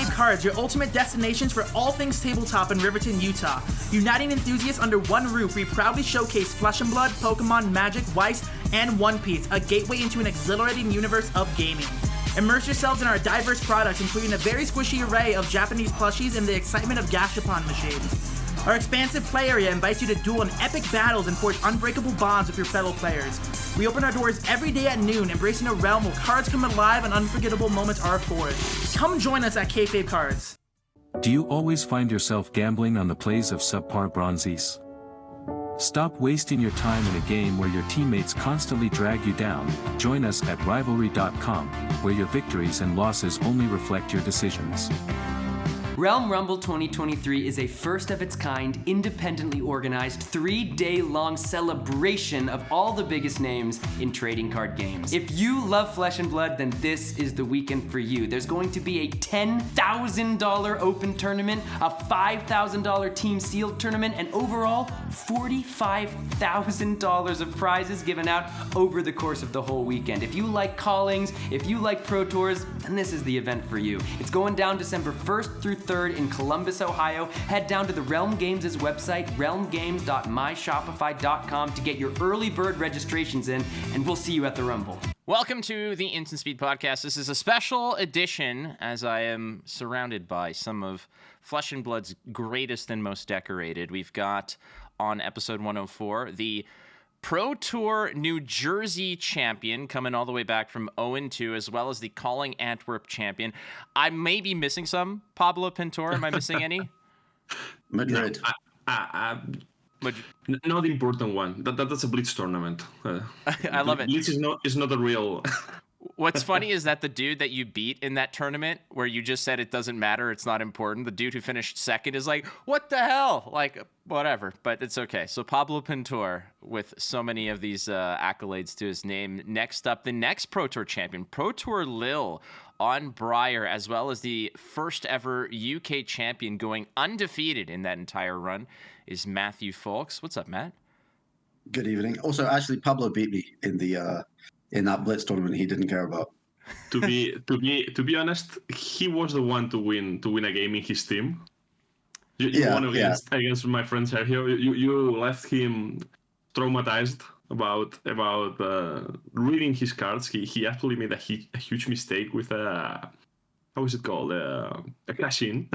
Kayfabe Cards, your ultimate destinations for all things tabletop in Riverton, Utah. Uniting enthusiasts under one roof, we proudly showcase Flesh and Blood, Pokemon, Magic, Weiss, and One Piece, a gateway into an exhilarating universe of gaming. Immerse yourselves in our diverse products, including a very squishy array of Japanese plushies and the excitement of Gashapon machines. Our expansive play area invites you to duel in epic battles and forge unbreakable bonds with your fellow players. We open our doors every day at noon, embracing a realm where cards come alive and unforgettable moments are forged. Come join us at Kayfabe Cards. Do you always find yourself gambling on the plays of subpar bronzies? Stop wasting your time in a game where your teammates constantly drag you down. Join us at Rivalry.com, where your victories and losses only reflect your decisions. Realm Rumble 2023 is a first-of-its-kind, independently organized, 3-day-long celebration of all the biggest names in trading card games. If you love Flesh and Blood, then this is the weekend for you. There's going to be a $10,000 open tournament, a $5,000 team sealed tournament, and overall, $45,000 of prizes given out over the course of the whole weekend. If you like callings, if you like Pro Tours, then this is the event for you. It's going down December 1st through 3rd in Columbus, Ohio. Head down to the Realm Games' website, realmgames.myshopify.com, to get your early bird registrations in, and we'll see you at the Rumble. Welcome to the Instant Speed Podcast. This is a special edition, as I am surrounded by some of Flesh and Blood's greatest and most decorated. We've got, on episode 104, the Pro Tour New Jersey champion, coming all the way back from 0-2, as well as the Calling Antwerp champion. I may be missing some. Pablo Pintor, am I missing any? Madrid. Not the important one. That's a Blitz tournament. I love it. Blitz is not a real... What's funny is that the dude that you beat in that tournament, where you just said it doesn't matter, it's not important, the dude who finished second is like, what the hell? Like, whatever, but it's okay. So Pablo Pintor, with so many of these accolades to his name. Next up, the next Pro Tour champion, Pro Tour Lille on Briar, as well as the first ever UK champion going undefeated in that entire run, is Matthew Foulkes. What's up, Matt? Good evening. Also, actually, Pablo beat me in that Blitz tournament he didn't care about. To be honest, he was the one to win a game in his team. You won against my friend Sergio. You left him traumatized about reading his cards. He actually made a huge mistake with a how is it called, a cash-in.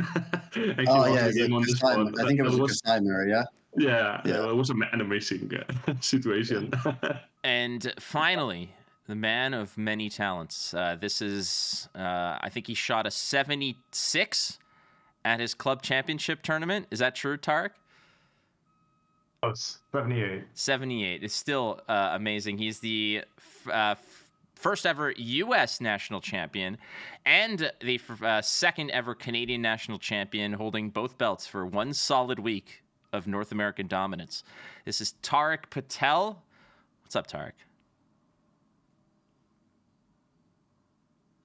And I think it was a Casimir, yeah. Yeah, it was an amazing situation. And finally, the man of many talents. This is, I think he shot a 76 at his club championship tournament. Is that true, Tariq? Oh, it's 78. 78. It's still amazing. He's the first ever U.S. national champion and the second ever Canadian national champion, holding both belts for one solid week of North American dominance. This is Tariq Patel. What's up, Tariq?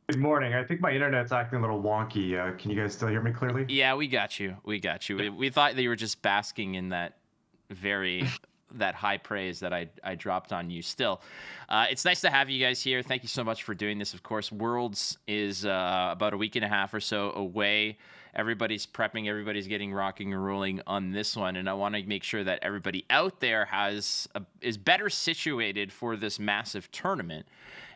Good morning. I think my internet's acting a little wonky. Can you guys still hear me clearly? Yeah, we got you. We thought that you were just basking in that that high praise that I dropped on you. Still, it's nice to have you guys here. Thank you so much for doing this. Of course, Worlds is about a week and a half or so away. Everybody's prepping. Everybody's getting rocking and rolling on this one, and I want to make sure that everybody out there is better situated for this massive tournament.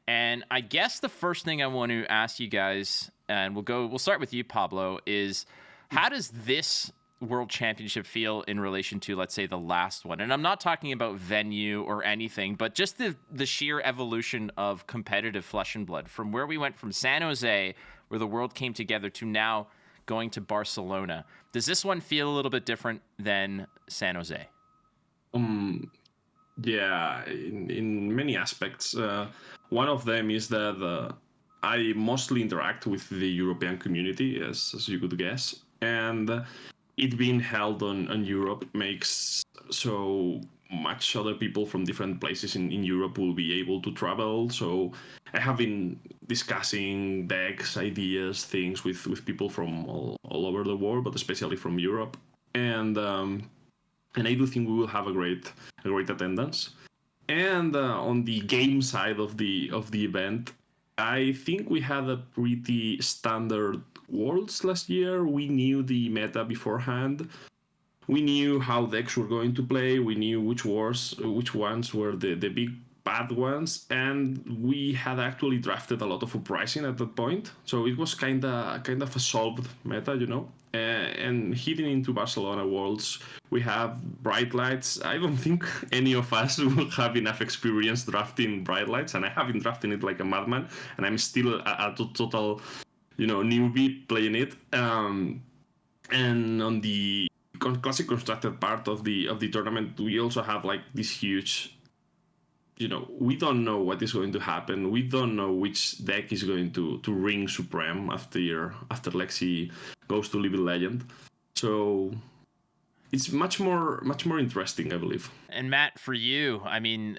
And I guess the first thing I want to ask you guys, and we'll start with you, Pablo, is how does this World Championship feel in relation to, let's say, the last one? And I'm not talking about venue or anything, but just the sheer evolution of competitive Flesh and Blood, from where we went from San Jose, where the world came together, to now going to Barcelona. Does this one feel a little bit different than San Jose? Yeah, in many aspects. One of them is that I mostly interact with the European community, as you could guess, and it being held on Europe makes so much other people from different places in Europe will be able to travel. So I have been discussing decks, ideas, things with people from all over the world, but especially from Europe, and I do think we will have a great attendance. And on the game side of the event, I think we had a pretty standard Worlds last year, we knew the meta beforehand. We knew how decks were going to play. We knew which ones were the big bad ones, and we had actually drafted a lot of uprising at that point. So it was kind of a solved meta, you know. And heading into Barcelona Worlds, we have Bright Lights. I don't think any of us will have enough experience drafting Bright Lights, and I have been drafting it like a madman, and I'm still a total, newbie playing it. And on the classic constructed part of the tournament, we also have like this huge, we don't know what is going to happen. We don't know which deck is going to ring supreme after Lexi goes to Living Legend. So it's much more interesting, I believe. And Matt, for you, I mean,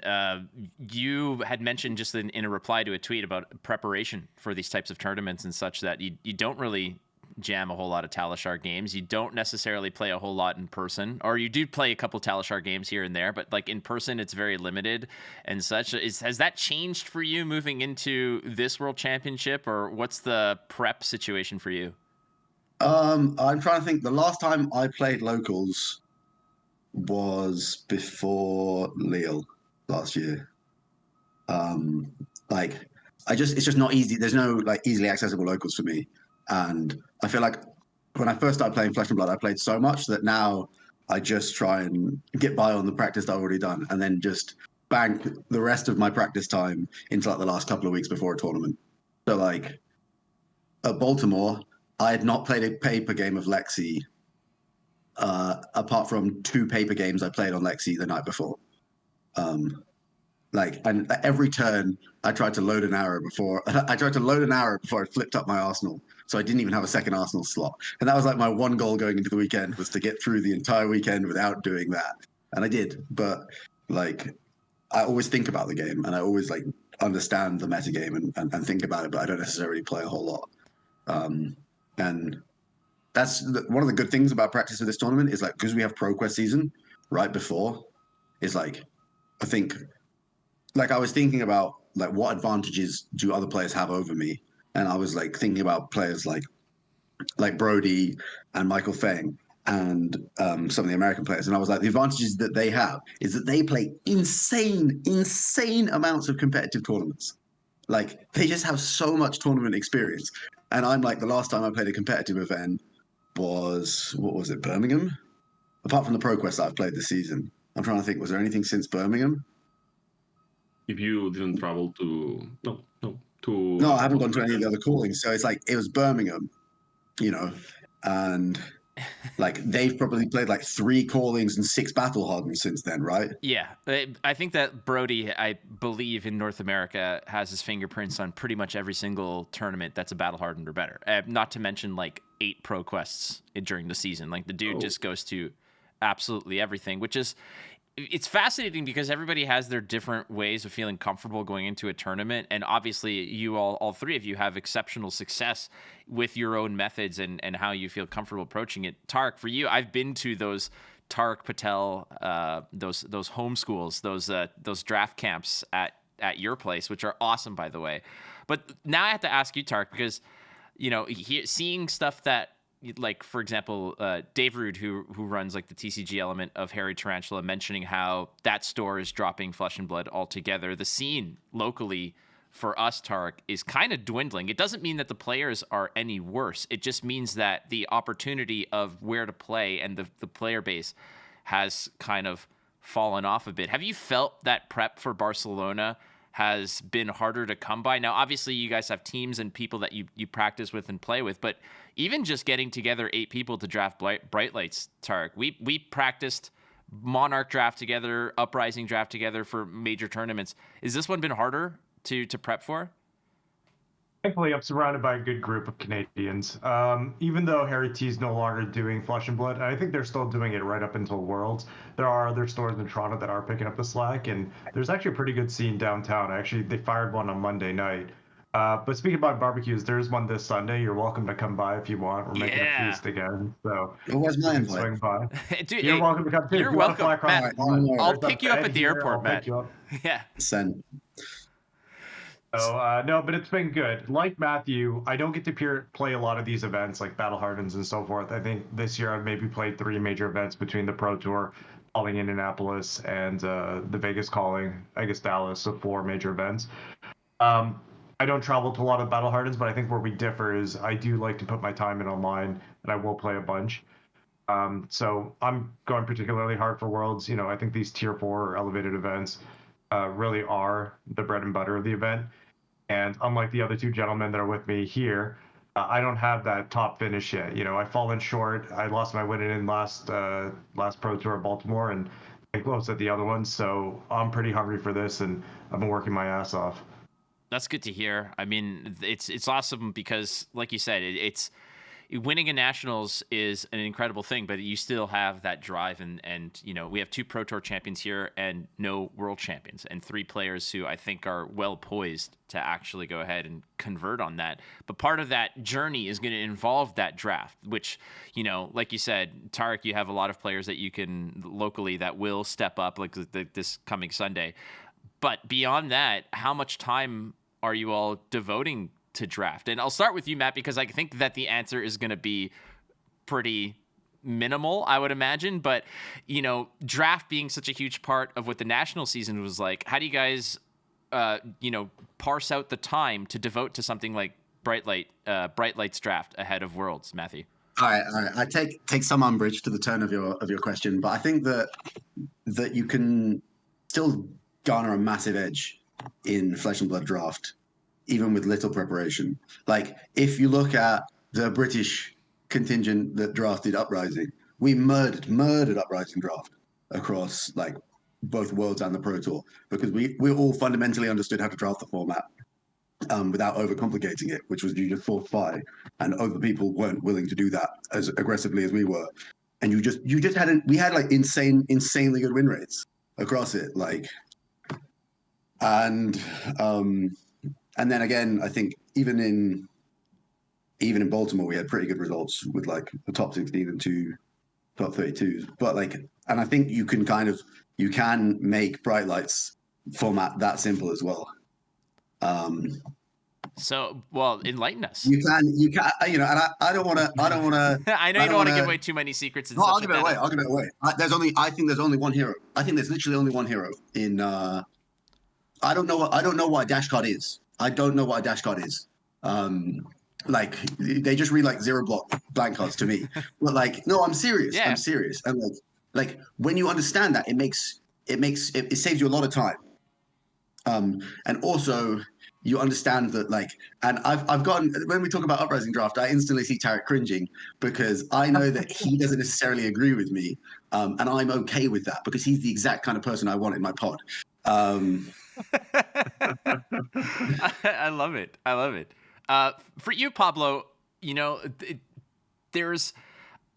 you had mentioned just in a reply to a tweet about preparation for these types of tournaments and such, that you don't really jam a whole lot of Talishar games. You don't necessarily play a whole lot in person, or you do play a couple Talishar games here and there, but like in person, it's very limited and such. Has that changed for you moving into this World Championship, or what's the prep situation for you? I'm trying to think. The last time I played locals was before Lille last year. It's just not easy. There's no like easily accessible locals for me. And I feel like when I first started playing Flesh and Blood, I played so much that now I just try and get by on the practice I've already done, and then just bank the rest of my practice time into like the last couple of weeks before a tournament. So like at Baltimore, I had not played a paper game of Lexi apart from 2 paper games I played on Lexi the night before. And every turn I tried to load an arrow before I flipped up my arsenal. So I didn't even have a second arsenal slot. And that was like my one goal going into the weekend, was to get through the entire weekend without doing that. And I did. But like, I always think about the game, and I always like understand the meta game and think about it, but I don't necessarily play a whole lot. And that's one of the good things about practice for this tournament is like, because we have ProQuest season right before, is like, I think, like I was thinking about like what advantages do other players have over me, and I was like thinking about players like Brody and Michael Feng and some of the American players, and I was like, the advantages that they have is that they play insane amounts of competitive tournaments. Like they just have so much tournament experience, and I'm like, the last time I played a competitive event was, what was it, Birmingham? Apart from the ProQuest that I've played this season, I'm trying to think, was there anything since Birmingham? If you didn't travel to No, I haven't gone to any of the other callings. So it's like, it was Birmingham, and like they've probably played like 3 callings and 6 battle hardens since then, right? Yeah, I think that Brody, I believe in North America, has his fingerprints on pretty much every single tournament that's a battle hardened or better. Not to mention like 8 pro quests during the season. Like the dude just goes to absolutely everything, which is, it's fascinating because everybody has their different ways of feeling comfortable going into a tournament. And obviously you all 3 of you have exceptional success with your own methods and how you feel comfortable approaching it. Tariq, for you, I've been to those Tariq Patel, those home schools, those draft camps at your place, which are awesome, by the way. But now I have to ask you, Tariq, because, seeing stuff that, like, for example, Dave Rude, who runs like the TCG element of Harry Tarantula, mentioning how that store is dropping Flesh and Blood altogether. The scene locally for us, Tariq, is kind of dwindling. It doesn't mean that the players are any worse. It just means that the opportunity of where to play and the player base has kind of fallen off a bit. Have you felt that prep for Barcelona has been harder to come by? Now, obviously, you guys have teams and people that you practice with and play with, but even just getting together 8 people to draft Bright Lights, Tariq, we practiced Monarch draft together, Uprising draft together for major tournaments. Is this one been harder to prep for? Thankfully, I'm surrounded by a good group of Canadians. Even though Harry T's no longer doing Flesh and Blood, I think they're still doing it right up until Worlds. There are other stores in Toronto that are picking up the slack, and there's actually a pretty good scene downtown. Actually, they fired one on Monday night. But speaking about barbecues, there's one this Sunday. You're welcome to come by if you want. We're making a feast again, so where's my invite? swing by. Dude, You're welcome to come too. You're welcome, Matt. I'll There's pick you up at the airport, Matt. Yeah. Send. No, but it's been good. Like Matthew, I don't get to play a lot of these events like Battle Hardens and so forth. I think this year I've maybe played 3 major events between the Pro Tour, calling Indianapolis, and the Vegas calling, I guess Dallas, so 4 major events. I don't travel to a lot of Battle Hardens, but I think where we differ is I do like to put my time in online, and I will play a bunch. So I'm going particularly hard for Worlds. I think these tier 4 or elevated events really are the bread and butter of the event. And unlike the other 2 gentlemen that are with me here, I don't have that top finish yet. I've fallen short. I lost my win in last Pro Tour at Baltimore, and close at the other one. So I'm pretty hungry for this, and I've been working my ass off. That's good to hear. I mean, it's awesome because, like you said, it's winning a nationals is an incredible thing, but you still have that drive, and we have 2 Pro Tour champions here and no world champions, and 3 players who I think are well poised to actually go ahead and convert on that. But part of that journey is going to involve that draft, which, like you said, Tariq, you have a lot of players that you can locally that will step up, like this coming Sunday. But beyond that, how much time are you all devoting to draft? And I'll start with you, Matt, because I think that the answer is going to be pretty minimal, I would imagine. But, draft being such a huge part of what the national season was like, how do you guys, parse out the time to devote to something like Bright Light's draft ahead of Worlds, Matthew? All right. I take some umbrage to the tone of your question, but I think that you can still garner a massive edge in Flesh and Blood draft, even with little preparation. Like, if you look at the British contingent that drafted Uprising, we murdered Uprising draft across like both Worlds and the Pro Tour, because we all fundamentally understood how to draft the format without overcomplicating it, which was you just force fight, and other people weren't willing to do that as aggressively as we were. And we had like insanely good win rates across it, like, and then again, I think even in Baltimore, we had pretty good results with like the top 16 and 2 top 32s. But like, and I think you can make Bright Light's format that simple as well. So, well, enlighten us. You can, and I don't want to. I know you don't want to give away too many secrets. And no, I'll give it away. I think there's only one hero. I think there's literally only one hero in. I don't know what a dash card is. I don't know what a dash card is. Like, they just read like 0 block blank cards to me. But like, no, I'm serious. Yeah. I'm serious. And like when you understand that, it saves you a lot of time. And also you understand that, like, and I've gotten, when we talk about Uprising draft, I instantly see Tariq cringing, because I know that he doesn't necessarily agree with me. And I'm okay with that, because he's the exact kind of person I want in my pod. I love it. For you, Pablo, I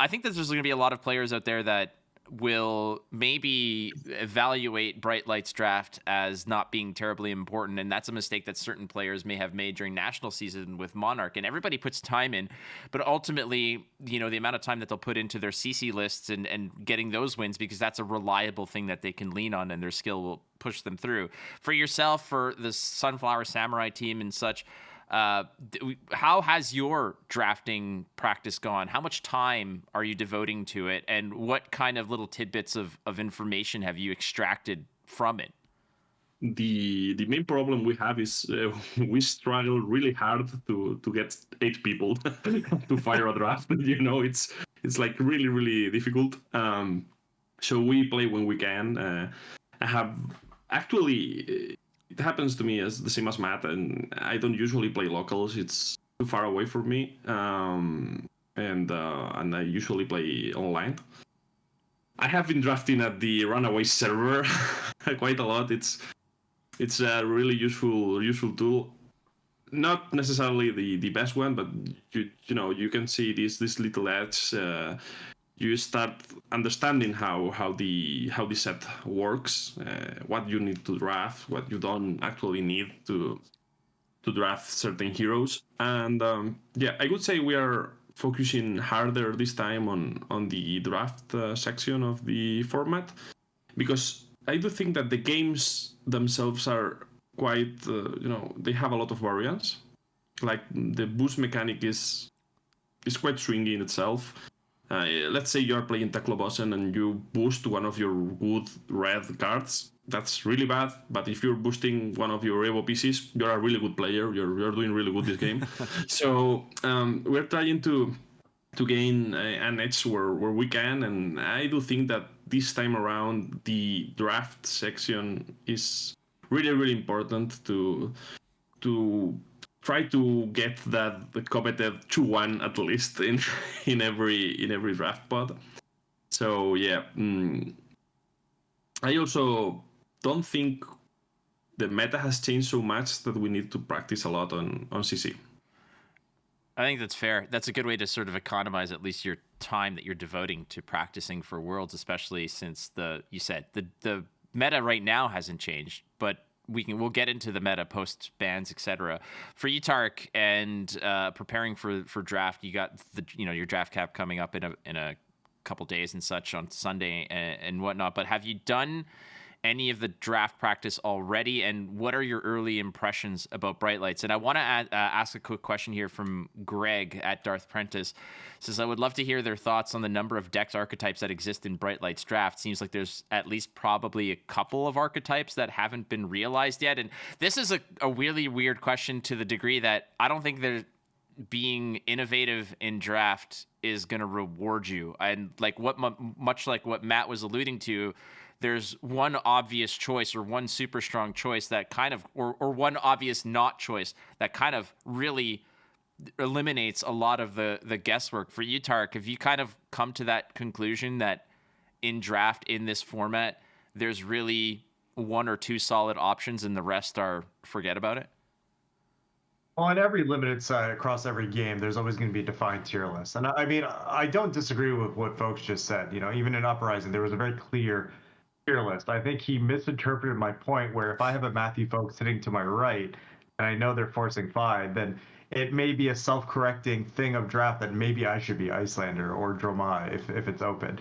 think that there's going to be a lot of players out there that will maybe evaluate Bright Light's draft as not being terribly important, and that's a mistake that certain players may have made during national season with Monarch. And everybody puts time in, but ultimately, the amount of time that they'll put into their CC lists and getting those wins, because that's a reliable thing that they can lean on, and their skill will push them through. For yourself, for the Sunflower Samurai team and such, how has your drafting practice gone? How much time are you devoting to it? And what kind of little tidbits of information have you extracted from it? The main problem we have is we struggle really hard to get 8 people to fire a draft. It's like really, really difficult. So we play when we can. I have actually... It happens to me as the same as Matt, and I don't usually play locals. It's too far away from me, and I usually play online. I have been drafting at the Runaway server quite a lot. It's a really useful tool. Not necessarily the best one, but you can see these little ads. You start understanding how the set works, what you need to draft, what you don't actually need to draft certain heroes. And I would say we are focusing harder this time on the draft section of the format, because I do think that the games themselves are quite, they have a lot of variance. Like the boost mechanic is quite swingy in itself. Let's say you're playing Teclobossen and you boost one of your good red cards. That's really bad. But if you're boosting one of your Evo PCs, you're a really good player. You're doing really good this game. So we're trying to gain an edge where we can, and I do think that this time around the draft section is really, really important to try to get that the coveted 2-1 at least in every draft pod. So yeah, I also don't think the meta has changed so much that we need to practice a lot on CC. I think that's fair. That's a good way to sort of economize at least your time that you're devoting to practicing for Worlds, especially since the meta right now hasn't changed, but we'll get into the meta post bans, etc. For you, Tariq, and preparing for draft, you got your draft cap coming up in a couple days and such on Sunday and whatnot. But have you done any of the draft practice already, and what are your early impressions about Bright Lights? And I want to ask a quick question here from Greg at Darth Prentice. Says, I would love to hear their thoughts on the number of dex archetypes that exist in Bright Lights draft. Seems like there's at least probably a couple of archetypes that haven't been realized yet. And this is a really weird question to the degree that I don't think they're being innovative in draft is going to reward you. And much like what Matt was alluding to, there's one obvious choice or one super strong choice that kind of, or one obvious not choice that kind of really eliminates a lot of the guesswork. For you, Tariq, have you kind of come to that conclusion that in draft, in this format, there's really one or two solid options and the rest are forget about it? On every limited side across every game, there's always going to be a defined tier list. And I mean, I don't disagree with what Foulkes just said. Even in Uprising, there was a very clear tier list. I think he misinterpreted my point where if I have a Matthew Foulkes sitting to my right and I know they're forcing 5, then it may be a self-correcting thing of draft that maybe I should be Icelander or Dromai if it's open.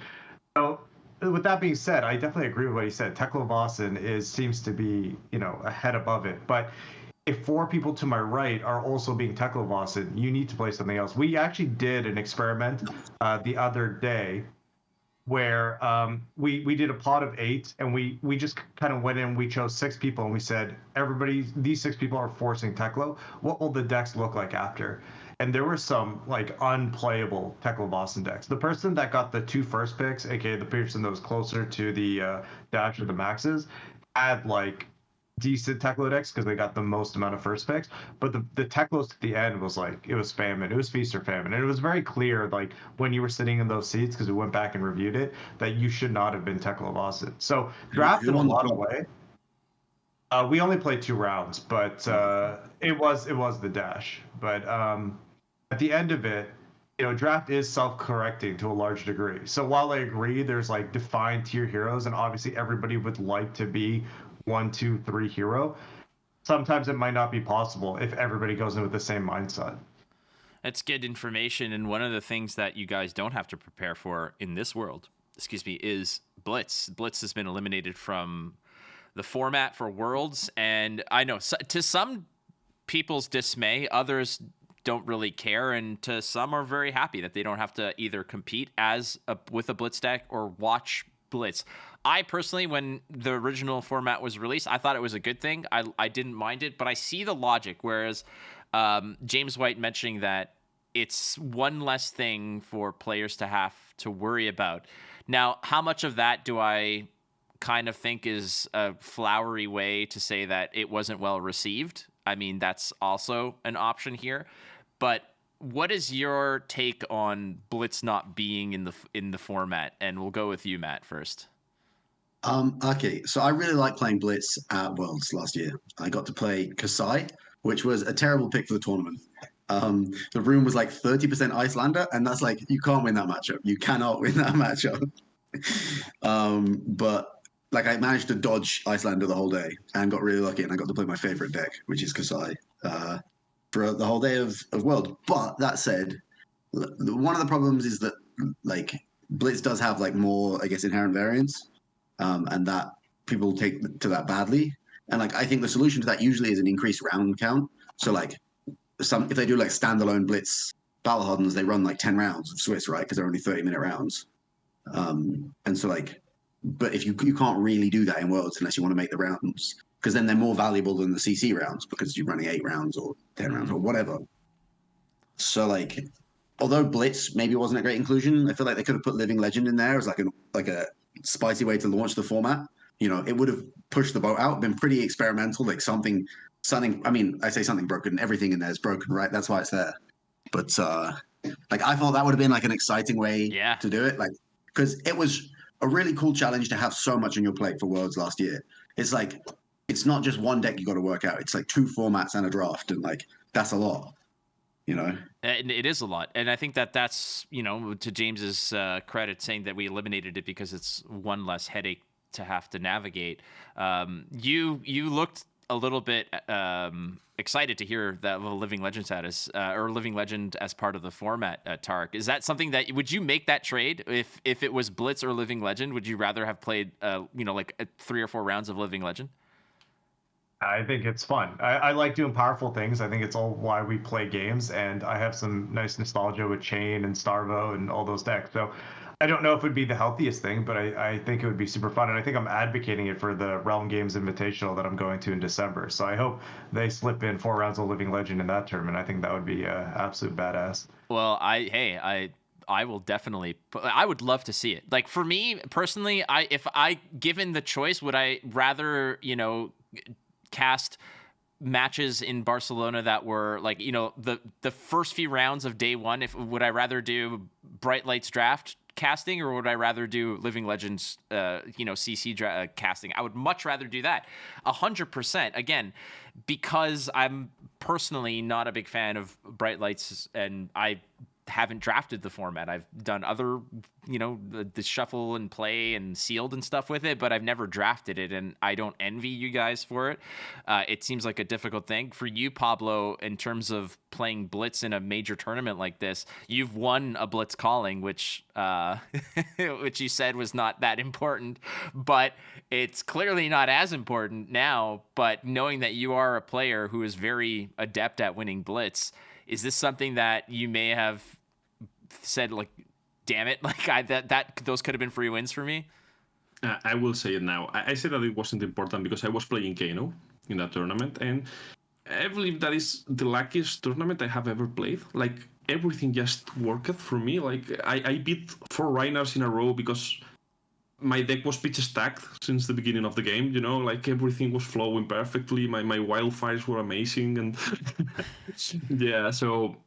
So with that being said, I definitely agree with what he said. Teclovossen seems to be, a head above it. But if 4 people to my right are also being Teclovossen, you need to play something else. We actually did an experiment the other day where we did a pot of 8 and we just kind of went in, we chose 6 people and we said, everybody, these 6 people are forcing Teclo. What will the decks look like after? And there were some unplayable Teclovossen decks. The person that got the 2 first picks, aka the person that was closer to the dash or the maxes, had decent Teclo decks because they got the most amount of first picks, but the Teclos at the end was it was famine. It was feast or famine, and it was very clear when you were sitting in those seats, because we went back and reviewed it, that you should not have been Teclovossen. So draft in a lot of way. We only played 2 rounds, but it was the dash. But at the end of it, draft is self-correcting to a large degree. So while I agree there's defined tier heroes, and obviously everybody would like to be 1, 2, 3 hero, sometimes it might not be possible if everybody goes in with the same mindset. That's good information. And one of the things that you guys don't have to prepare for in this world, is Blitz. Blitz has been eliminated from the format for Worlds. And I know to some people's dismay, others don't really care. And to some are very happy that they don't have to either compete with a Blitz deck or watch Blitz. I personally, when the original format was released, I thought it was a good thing. I didn't mind it, but I see the logic. Whereas James White mentioning that it's one less thing for players to have to worry about. Now, how much of that do I kind of think is a flowery way to say that it wasn't well received? I mean, that's also an option here. But what is your take on Blitz not being in the format? And we'll go with you, Matt, first. Okay, so I really like playing Blitz at Worlds last year. I got to play Kasai, which was a terrible pick for the tournament. The room was 30% Icelander, and that's you can't win that matchup. You cannot win that matchup. But I managed to dodge Icelander the whole day and got really lucky, and I got to play my favorite deck, which is Kasai, for the whole day of World. But that said, one of the problems is that Blitz does have more, I guess, inherent variance. And that people take to that badly. And like I think the solution to that usually is an increased round count. So like if they do like standalone blitz battle hardens, they run like 10 rounds of Swiss, right? Because they're only 30-minute rounds. And so like, but if you can't really do that in Worlds unless you want to make the rounds, because then they're more valuable than the CC rounds because you're running 8 rounds or 10 rounds or whatever. So like, although Blitz maybe wasn't a great inclusion, I feel like they could have put Living Legend in there as like a spicy way to launch the format. You know, it would have pushed the boat out, been pretty experimental, like something. I mean, I say something broken. Everything in there is broken, right? That's why it's there. But like, I thought that would have been like an exciting way to do it, like because it was a really cool challenge to have so much on your plate for Worlds last year. It's like it's not just one deck you got to work out. It's like 2 formats and a draft, and like that's a lot. You know, and it is a lot, and I think that's to James's credit, saying that we eliminated it because it's one less headache to have to navigate. You looked a little bit excited to hear that Living Legend status or Living Legend as part of the format. Tariq, is that something that would you make that trade if it was Blitz or Living Legend? Would you rather have played like 3 or 4 rounds of Living Legend? I think it's fun. I like doing powerful things. I think it's all why we play games, and I have some nice nostalgia with Chain and Starvo and all those decks. So I don't know if it would be the healthiest thing, but I think it would be super fun. And I think I'm advocating it for the Realm Games Invitational that I'm going to in December. So I hope they slip in 4 rounds of Living Legend in that tournament. I think that would be absolute badass. Well, I will definitely. I would love to see it. Like for me personally, if given the choice, would I rather cast matches in Barcelona that were like the first few rounds of day one? Would I rather do Bright Lights draft casting, or would I rather do Living Legends CC casting? I would much rather do that 100%, again, because I'm personally not a big fan of Bright Lights, and I haven't drafted the format. I've done other, the shuffle and play and sealed and stuff with it, but I've never drafted it, and I don't envy you guys for it. It seems like a difficult thing for you, Pablo, in terms of playing Blitz in a major tournament like this. You've won a Blitz calling, which which you said was not that important, but it's clearly not as important now. But knowing that you are a player who is very adept at winning Blitz, is this something that you may have said, like, damn it, like that those could have been free wins for me? I will say it now. I said that it wasn't important because I was playing Kano in that tournament, and I believe that is the luckiest tournament I have ever played. Like, everything just worked for me. Like, I beat 4 Reinhards in a row because my deck was pitch stacked since the beginning of the game, like everything was flowing perfectly. My wildfires were amazing, and yeah, so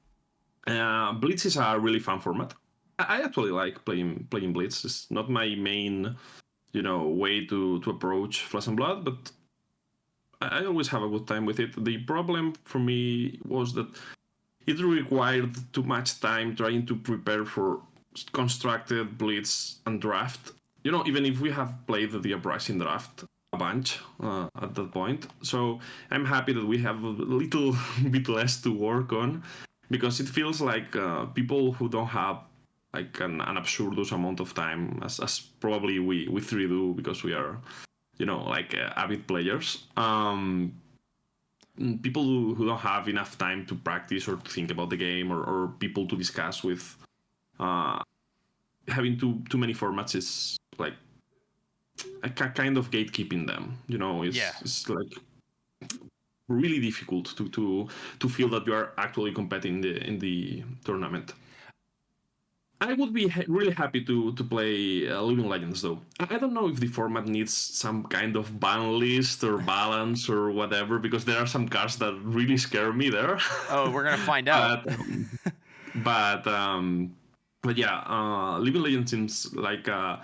Blitz is a really fun format. I actually like playing Blitz. It's not my main, way to approach Flesh and Blood, but I always have a good time with it. The problem for me was that it required too much time trying to prepare for constructed Blitz and draft. Even if we have played the Uprising draft a bunch at that point. So I'm happy that we have a little bit less to work on, because it feels like people who don't have like an absurdous amount of time, as probably we 3 do, because we are, avid players. People who don't have enough time to practice or to think about the game, or people to discuss with, having too many formats is like a kind of gatekeeping them. It's like really difficult to feel that you are actually competing in the tournament. I would be really happy to play Living Legends, though. I don't know if the format needs some kind of ban list or balance or whatever, because there are some cards that really scare me there. Oh, we're gonna find out. But yeah, Living Legends seems like a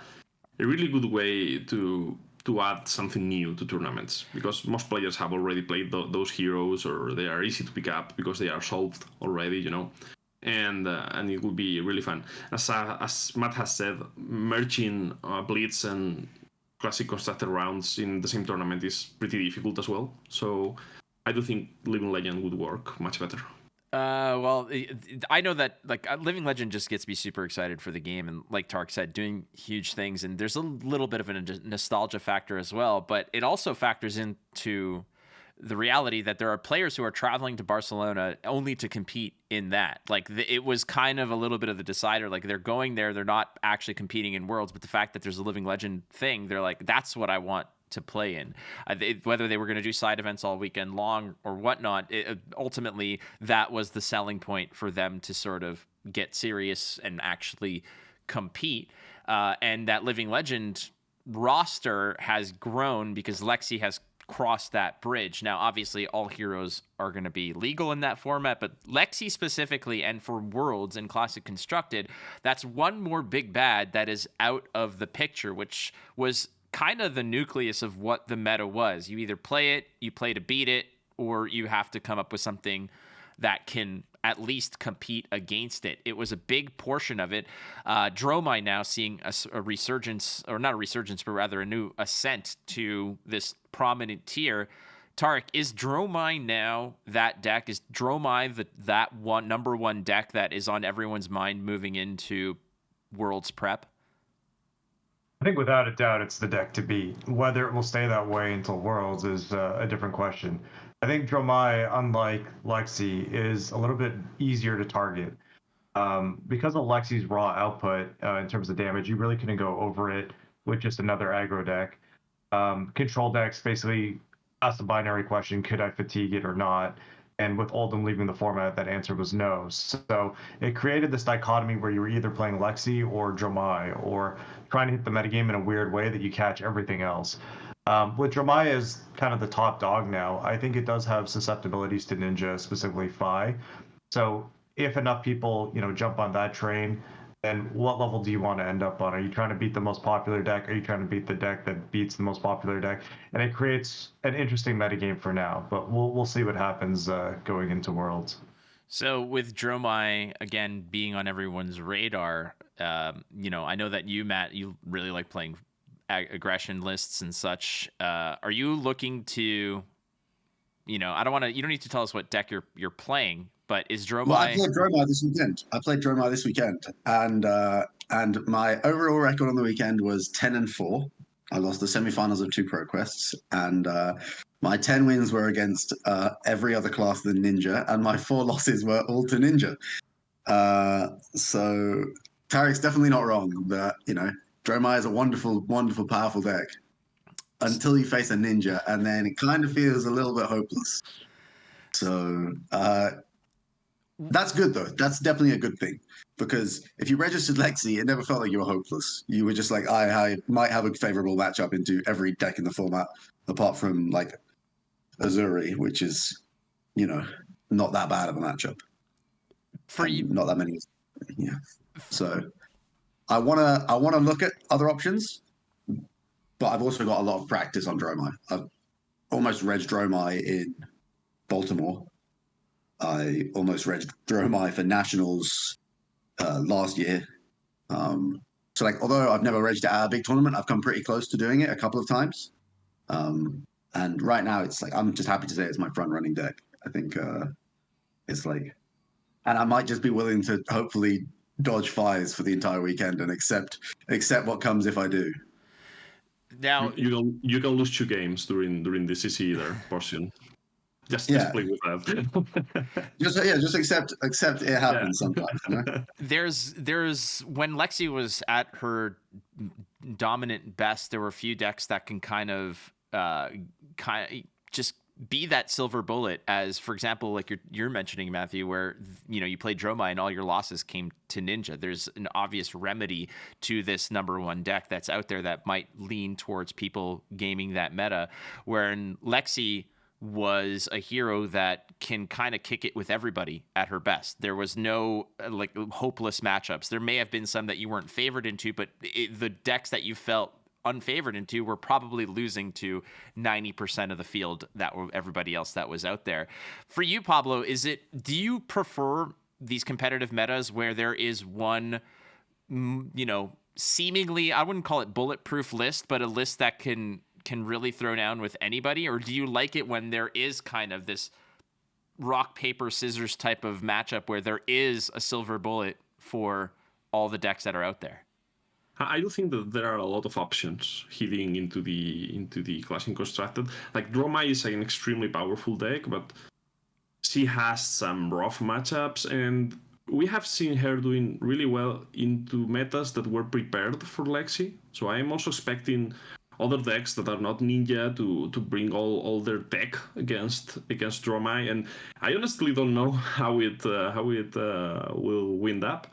really good way to add something new to tournaments, because most players have already played those heroes, or they are easy to pick up because they are solved already, and it would be really fun. As Matt has said, merging Blitz and classic constructed rounds in the same tournament is pretty difficult as well. So I do think Living Legend would work much better. Well, I know that like Living Legend just gets me super excited for the game, and like Tariq said, doing huge things, and there's a little bit of a nostalgia factor as well, but it also factors into the reality that there are players who are traveling to Barcelona only to compete in that. Like it was kind of a little bit of the decider. Like they're going there, they're not actually competing in Worlds, but the fact that there's a Living Legend thing, they're like, that's what I want to play in. Whether they were going to do side events all weekend long or whatnot, ultimately that was the selling point for them to sort of get serious and actually compete. And that Living Legend roster has grown because Lexi has crossed that bridge. Now, obviously, all heroes are going to be legal in that format, but Lexi specifically, and for Worlds and Classic Constructed, that's one more big bad that is out of the picture, which was kind of the nucleus of what the meta was. You either play it, you play to beat it, or you have to come up with something that can at least compete against it. It was a big portion of it. Dromai now seeing a resurgence, or not a resurgence, but rather a new ascent to this prominent tier. Tariq, is Dromai now that deck? Is Dromai that number one deck that is on everyone's mind moving into Worlds prep? I think without a doubt, it's the deck to beat. Whether it will stay that way until Worlds is a different question. I think Dromai, unlike Lexi, is a little bit easier to target. Because of Lexi's raw output in terms of damage, you really couldn't go over it with just another aggro deck. Control decks basically ask the binary question, could I fatigue it or not? And with Oldham leaving the format, that answer was no. So it created this dichotomy where you were either playing Lexi or Dromai, or trying to hit the metagame in a weird way that you catch everything else. With Dromai as kind of the top dog now, I think it does have susceptibilities to Ninja, specifically Fi. So if enough people, jump on that train, then what level do you want to end up on? Are you trying to beat the most popular deck? Are you trying to beat the deck that beats the most popular deck? And it creates an interesting metagame for now, but we'll see what happens going into Worlds. So with Dromai, again, being on everyone's radar, I know that you, Matt, you really like playing aggression lists and such. Are you looking to, you don't need to tell us what deck you're playing, but is Dromai... Well, I played Dromai this weekend. And my overall record on the weekend was 10-4. I lost the semifinals of 2 Pro Quests, and my 10 wins were against every other class than Ninja, and my 4 losses were all to Ninja. So Tariq's definitely not wrong that, Dromai is a wonderful, wonderful, powerful deck until you face a Ninja, and then it kind of feels a little bit hopeless. So that's good, though. That's definitely a good thing, because if you registered Lexi, it never felt like you were hopeless. You were just like, I might have a favorable matchup into every deck in the format, apart from like Azuri, which is, not that bad of a matchup. For you, not that many. Yeah. So I wanna look at other options, but I've also got a lot of practice on Dromai. I've almost reg Dromai in Baltimore. I almost reg Dromai for Nationals last year. So although I've never regged at a big tournament, I've come pretty close to doing it a couple of times. And right now it's I'm just happy to say it's my front running deck. I think it's and I might just be willing to hopefully dodge fires for the entire weekend and accept what comes if I do. Now you can lose 2 games during the CC there, portion. Just play with that. just accept it happens sometimes. There's when Lexi was at her dominant best, there were a few decks that can kind of just be that silver bullet, as for example, like you're mentioning, Matthew, where you played Dromai and all your losses came to Ninja. There's an obvious remedy to this number one deck that's out there that might lean towards people gaming that meta, wherein Lexi was a hero that can kind of kick it with everybody at her best. There was no hopeless matchups. There may have been some that you weren't favored into, but the decks that you felt unfavored into were probably losing to 90% of the field that were everybody else that was out there. For you, Pablo, do you prefer these competitive metas where there is one, seemingly, I wouldn't call it bulletproof list, but a list that can really throw down with anybody? Or do you like it when there is kind of this rock, paper, scissors type of matchup where there is a silver bullet for all the decks that are out there. I do think that there are a lot of options heading into the Clashing Constructed. Like Dromai is an extremely powerful deck, but she has some rough matchups, and we have seen her doing really well into metas that were prepared for Lexi. So I am also expecting other decks that are not Ninja to bring all their tech against Dromai, and I honestly don't know how it will wind up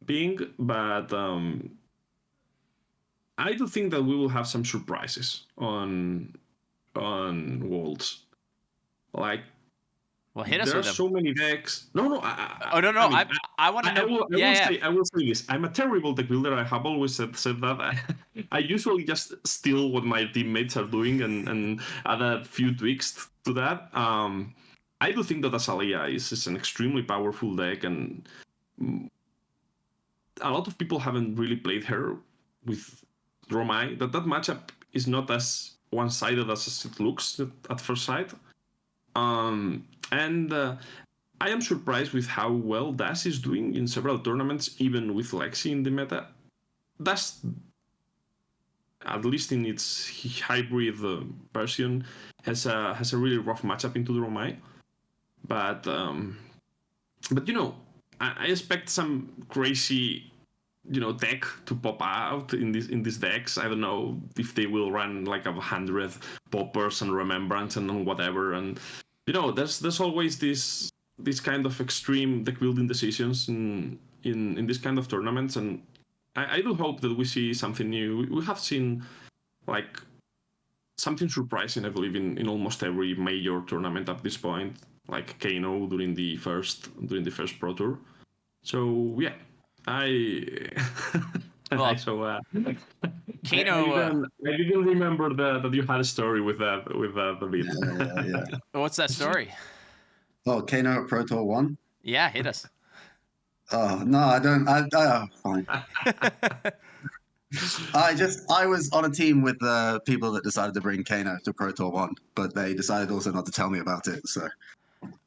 being, but I do think that we will have some surprises on Worlds. Like, well, hit us there are with them. so many decks. No. I want to know. I will say this. I'm a terrible deck builder. I have always said that. I usually just steal what my teammates are doing and add a few tweaks to that. I do think that Azalea is an extremely powerful deck, and a lot of people haven't really played her with Dromai. That matchup is not as one-sided as it looks at first sight. And I am surprised with how well Dash is doing in several tournaments, even with Lexi in the meta. Dash, at least in its hybrid version, has a really rough matchup into Dromai. But you know, I expect some crazy, you know, deck to pop out in these decks. I don't know if they will run like 100 poppers and remembrance and whatever. And you know, there's always this kind of extreme deck building decisions in this kind of tournaments, and I do hope that we see something new. We have seen like something surprising, I believe, in almost every major tournament at this point, like Kano during the first Pro Tour. So yeah, Well, so Kano. I didn't remember that you had a story with that bit. Yeah. What's that story? Oh, Kano at Pro Tour 1? Yeah, hit us. Oh, no, I don't. Fine. I was on a team with the people that decided to bring Kano to Pro Tour 1, but they decided also not to tell me about it, so.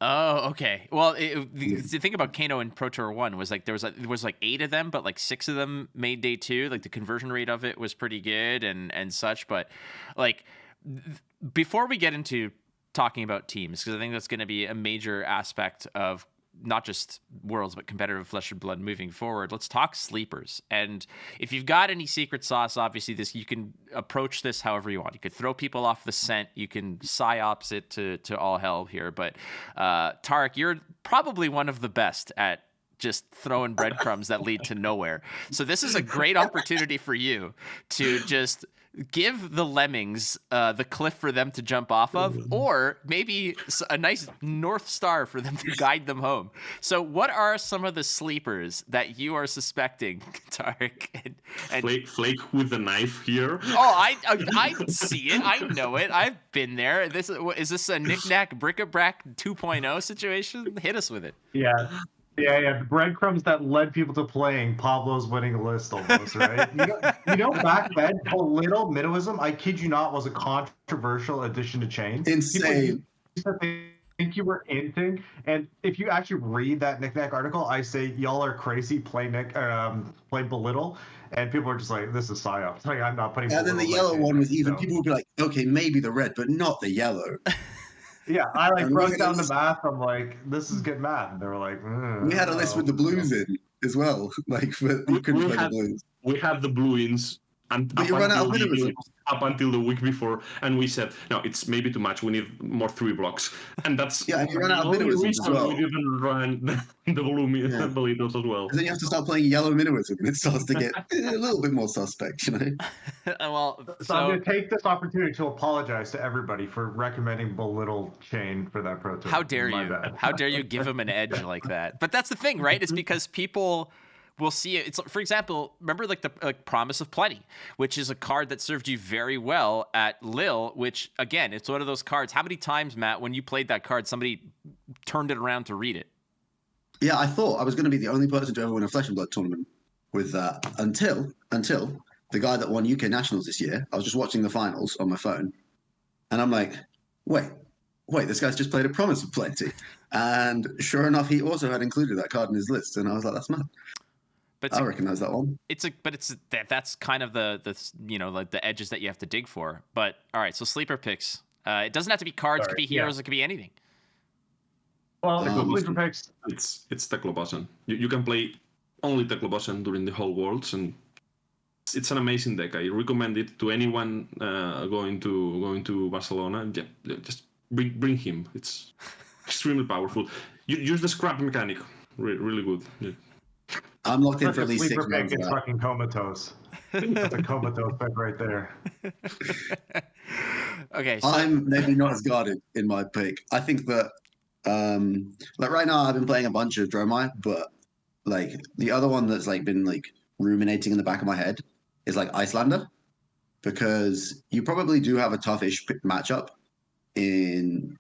Oh, okay. Well, the thing about Kano in Pro Tour 1 was like there was like 8 of them, but like 6 of them made day 2. Like the conversion rate of it was pretty good and such. But like before we get into talking about teams, because I think that's going to be a major aspect of not just Worlds, but competitive Flesh and Blood moving forward. Let's talk sleepers. And if you've got any secret sauce, obviously you can approach this however you want. You could throw people off the scent. You can psyops it to all hell here. But Tariq, you're probably one of the best at just throwing breadcrumbs that lead to nowhere. So this is a great opportunity for you to just give the lemmings the cliff for them to jump off of, or maybe a nice North Star for them to guide them home. So what are some of the sleepers that you are suspecting, Tariq? And Flake with the knife here. Oh, I see it. I know it. I've been there. Is this a knick-knack, bric-a-brac 2.0 situation? Hit us with it. Yeah. The breadcrumbs that led people to playing Pablo's winning list almost, right? you know, back then, minimalism, I kid you not, was a controversial addition to chains. Insane. People used to think you were anything, and if you actually read that knick-knack article, I say y'all are crazy, play belittle, and people are just like, this is psyops. Like, I'm not putting. And then the yellow one was even. People would be like, okay, maybe the red, but not the yellow. Yeah, I broke down the math. I'm like, this is good math. And they were like, we had a list with the blues in as well. Like, but you couldn't play the blues. We had the blue-ins but you run out of minimalism. Up until the week before, and we said, no, it's maybe too much. We need more 3 blocks, and that's and you run out of minimalism as well. We didn't run the blue Belitos as well. And then you have to start playing yellow minimalism, and it starts to get a little bit more suspect, you know. Well, so I'm going to take this opportunity to apologize to everybody for recommending belittle chain for that Pro Tour. How dare you? How dare you give them an edge like that? But that's the thing, right? It's because people will see it. It's, for example, remember like the Promise of Plenty, which is a card that served you very well at Lille, which again, it's one of those cards. How many times, Matt, when you played that card, somebody turned it around to read it? Yeah, I thought I was going to be the only person to ever win a Flesh and Blood tournament with that until the guy that won UK Nationals this year. I was just watching the finals on my phone, and I'm like, wait, wait, this guy's just played a Promise of Plenty. And sure enough, he also had included that card in his list. And I was like, that's mad. But I recognize that one. That's kind of the like the edges that you have to dig for. But all right, so sleeper picks. It doesn't have to be cards. It could be heroes. It could be anything. Well, sleeper picks. It's Teclobosan. You can play only Teclobosan during the whole Worlds, and it's an amazing deck. I recommend it to anyone going to Barcelona. Yeah, just bring him. It's extremely powerful. You use the scrap mechanic. Really good. Yeah. I'm locked in for at least 6 rounds. It's fucking comatose. That's a comatose pick right there. Okay. So... I'm maybe not as guarded in my pick. I think that like right now I've been playing a bunch of Dromai, but like the other one that's like been like ruminating in the back of my head is like Icelander, because you probably do have a toughish matchup in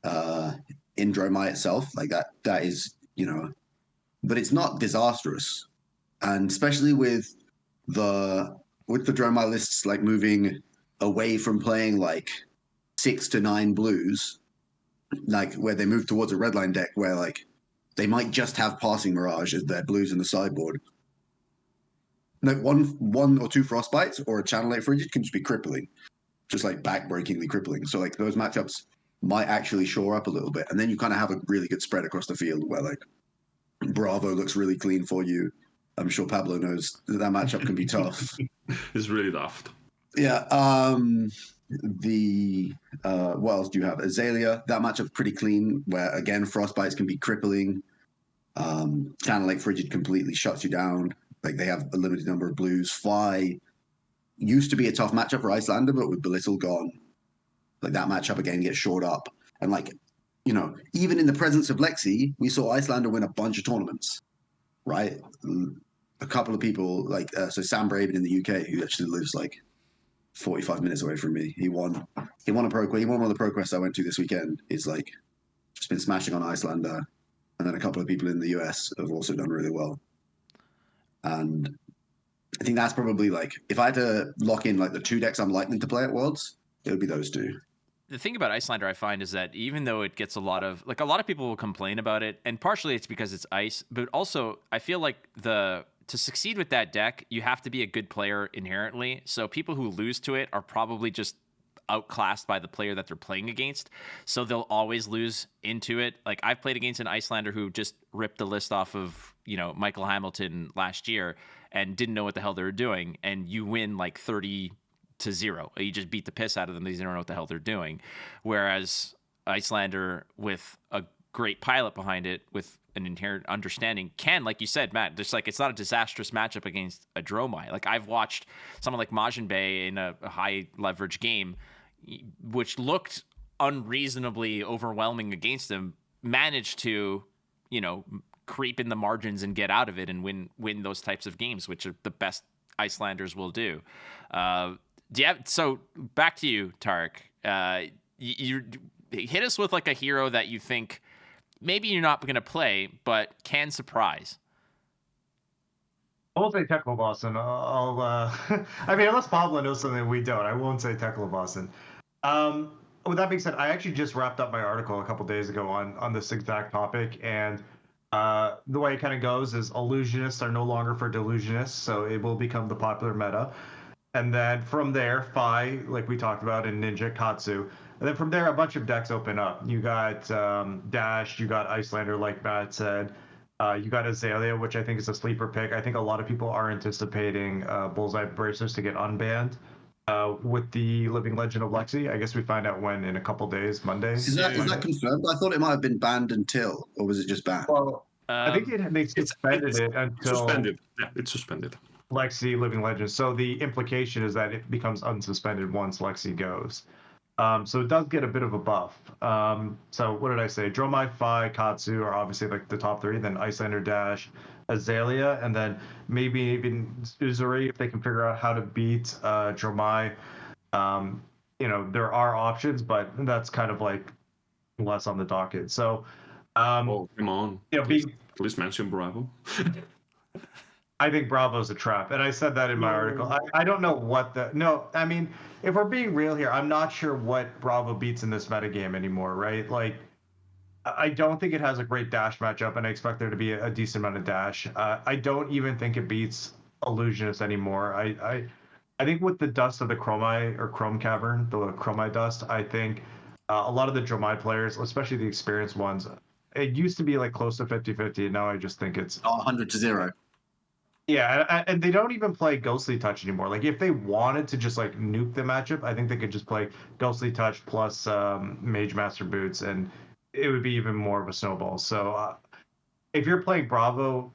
Dromai itself. Like that is, but it's not disastrous. And especially with the Dromai lists like moving away from playing like 6 to 9 blues, like where they move towards a redline deck where like they might just have Passing Mirage as their blues in the sideboard. Like one or two Frostbites or a Channel 8 Frigid can just be crippling, just like backbreakingly crippling. So like those matchups might actually shore up a little bit, and then you kind of have a really good spread across the field where like Bravo looks really clean for you. I'm sure Pablo knows that matchup can be tough. It's really tough. Yeah. What else do you have? Azalea. That matchup's pretty clean, where again Frostbites can be crippling. Channel 8 Frigid completely shuts you down. Like they have a limited number of blues. Fly used to be a tough matchup for Icelander, but with Belittle gone, like that matchup again gets shored up. And like, even in the presence of Lexi, we saw Icelander win a bunch of tournaments, right? A couple of people, like so Sam Braben in the UK, who actually lives like 45 minutes away from me. He won a pro. He won one of the pro quests I went to this weekend. Is like just been smashing on Icelander, and then a couple of people in the US have also done really well. And I think that's probably like, if I had to lock in like the 2 decks I'm likely to play at Worlds, it would be those 2. The thing about Icelander I find is that even though it gets a lot of people will complain about it, and partially it's because it's ice, but also I feel like to succeed with that deck, you have to be a good player inherently. So people who lose to it are probably just outclassed by the player that they're playing against. So they'll always lose into it. Like I've played against an Icelander who just ripped the list off of, Michael Hamilton last year and didn't know what the hell they were doing. And you win like 30-0. You just beat the piss out of them. They don't know what the hell they're doing. Whereas Icelander with a great pilot behind it, with an inherent understanding, can, like you said, Matt, just like it's not a disastrous matchup against a Dromai. Like I've watched someone like Majin Bay in a high leverage game, which looked unreasonably overwhelming against him, managed to, creep in the margins and get out of it and win those types of games, which are the best Icelanders will do. So back to you, Tariq. You hit us with like a hero that you think maybe you're not going to play, but can surprise. I won't say Teclobosan. I mean, unless Pablo knows something we don't, I won't say Teclobosan. With that being said, I actually just wrapped up my article a couple days ago on this exact topic, and the way it kind of goes is illusionists are no longer for delusionists, so it will become the popular meta. And then from there, Phi, like we talked about, and Ninja, Katsu. And then from there, a bunch of decks open up. You got Dash, you got Icelander, like Matt said. You got Azalea, which I think is a sleeper pick. I think a lot of people are anticipating Bullseye Bracers to get unbanned with the Living Legend of Lexi. I guess we find out when in a couple days, Monday. Is that confirmed? I thought it might have been banned until, or was it just banned? Well, I think they suspended it until... Suspended. Yeah, it's suspended. Lexi Living Legends. So the implication is that it becomes unsuspended once Lexi goes. So it does get a bit of a buff. So what did I say? Dromai, Phi, Katsu are obviously like the top 3. Then Icelander, Dash, Azalea, and then maybe even Uzuri if they can figure out how to beat Dromai. There are options, but that's kind of like less on the docket. So, come on. Please mention Bravo. I think Bravo's a trap, and I said that in my article. I don't know what the no. I mean, if we're being real here, I'm not sure what Bravo beats in this metagame anymore, right? Like, I don't think it has a great dash matchup, and I expect there to be a decent amount of dash. I don't even think it beats Illusionist anymore. I think with the dust of the Chromite or Chrome Cavern, the Chromite dust, I think a lot of the Dromai players, especially the experienced ones, it used to be like close to 50-50, and now I just think it's 100-0. yeah, and they don't even play Ghostly Touch anymore. Like if they wanted to just like nuke the matchup, I think they could just play Ghostly Touch plus Mage Master Boots, and it would be even more of a snowball. So if you're playing Bravo,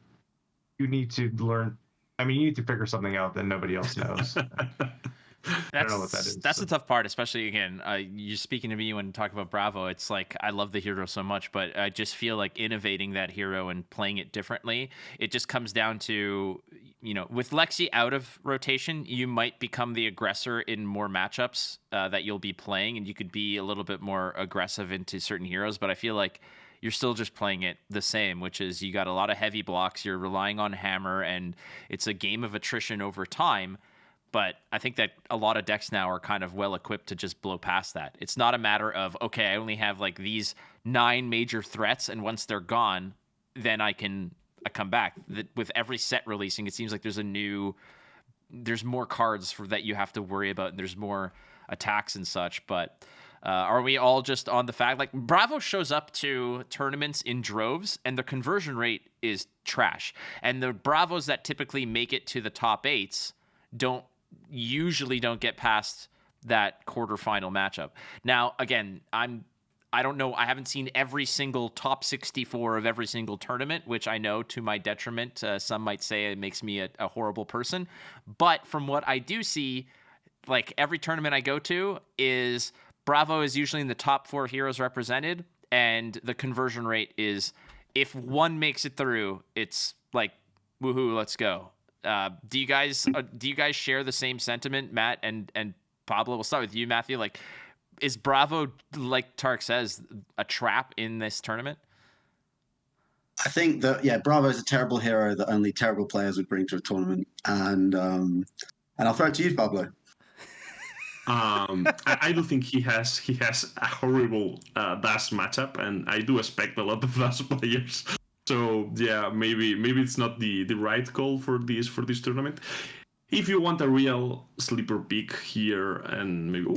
you need to learn. I mean, you need to figure something out that nobody else knows. I don't know what that is. That's the tough part, especially again, you're speaking to me when talking about Bravo. It's like I love the hero so much, but I just feel like innovating that hero and playing it differently. It just comes down to, with Lexi out of rotation, you might become the aggressor in more matchups that you'll be playing, and you could be a little bit more aggressive into certain heroes. But I feel like you're still just playing it the same, which is you got a lot of heavy blocks. You're relying on hammer, and it's a game of attrition over time. But I think that a lot of decks now are kind of well equipped to just blow past that. It's not a matter of, okay, I only have like these 9 major threats, and once they're gone, then I come back. With every set releasing, it seems like there's more cards that you have to worry about, and there's more attacks and such. But are we all just on the fact, like Bravo shows up to tournaments in droves, and the conversion rate is trash. And the Bravos that typically make it to the top 8s usually don't get past that quarterfinal matchup. Now, again, I don't know. I haven't seen every single top 64 of every single tournament, which I know to my detriment. Some might say it makes me a horrible person. But from what I do see, like every tournament I go to is Bravo is usually in the top 4 heroes represented. And the conversion rate is, if one makes it through, it's like, woohoo, let's go. Do you guys share the same sentiment, Matt and Pablo? We'll start with you, Matthew. Like, is Bravo, like Tariq says, a trap in this tournament? I think that Bravo is a terrible hero that only terrible players would bring to a tournament, and I'll throw it to you, Pablo. I do think he has a horrible Dash matchup, and I do expect a lot of Dash players. So yeah, maybe it's not the right call for this tournament. If you want a real sleeper pick here, and maybe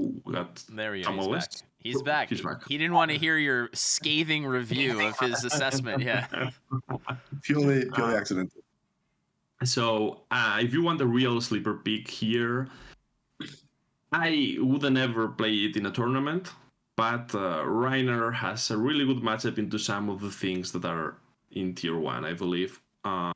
there he is. He's back. He didn't want to hear your scathing review of his assessment. Yeah, purely accidental. So if you want a real sleeper pick here, I would never play it in a tournament. But Reiner has a really good matchup into some of the things that are in tier 1, I believe. You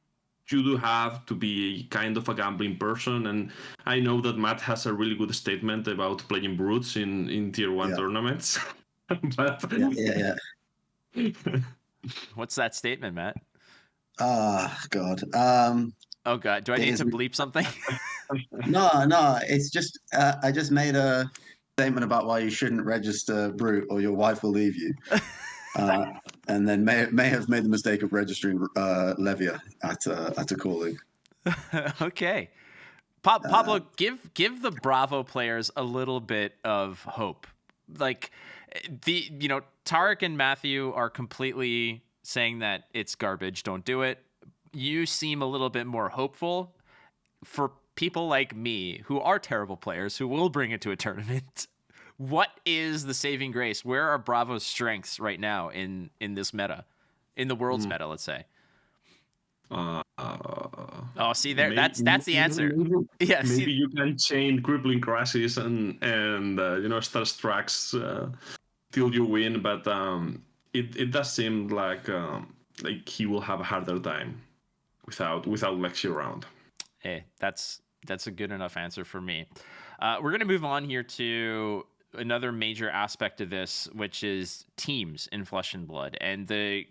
do have to be kind of a gambling person, and I know that Matt has a really good statement about playing brutes in tier 1 tournaments. But yeah. What's that statement, Matt? God. Oh God, do I need to bleep something? No, it's just I just made a statement about why you shouldn't register brute or your wife will leave you. And then may have made the mistake of registering Levia at a calling. Okay, Pablo, give the Bravo players a little bit of hope. Like Tariq and Matthew are completely saying that it's garbage. Don't do it. You seem a little bit more hopeful. For people like me who are terrible players who will bring it to a tournament, what is the saving grace? Where are Bravo's strengths right now in this meta, in the world's meta, let's say? See there, that's the answer. Maybe you can chain crippling crashes and start tracks till you win, but it does seem like he will have a harder time without Lexi around. Hey, that's a good enough answer for me. We're gonna move on here to another major aspect of this, which is teams in Flesh and Blood, and the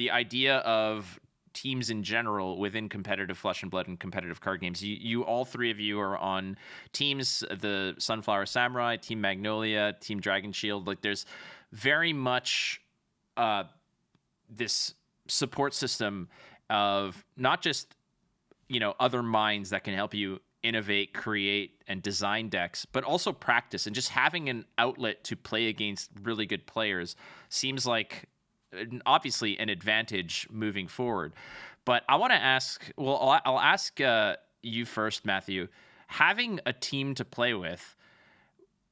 idea of teams in general within competitive Flesh and Blood and competitive card games. You all three of you are on teams, the Sunflower Samurai, Team Magnolia, Team Dragon Shield. Like, there's very much this support system of not just other minds that can help you innovate, create, and design decks, but also practice, and just having an outlet to play against really good players seems like obviously an advantage moving forward. But I want to ask, well, I'll ask you first, Matthew. Having a team to play with,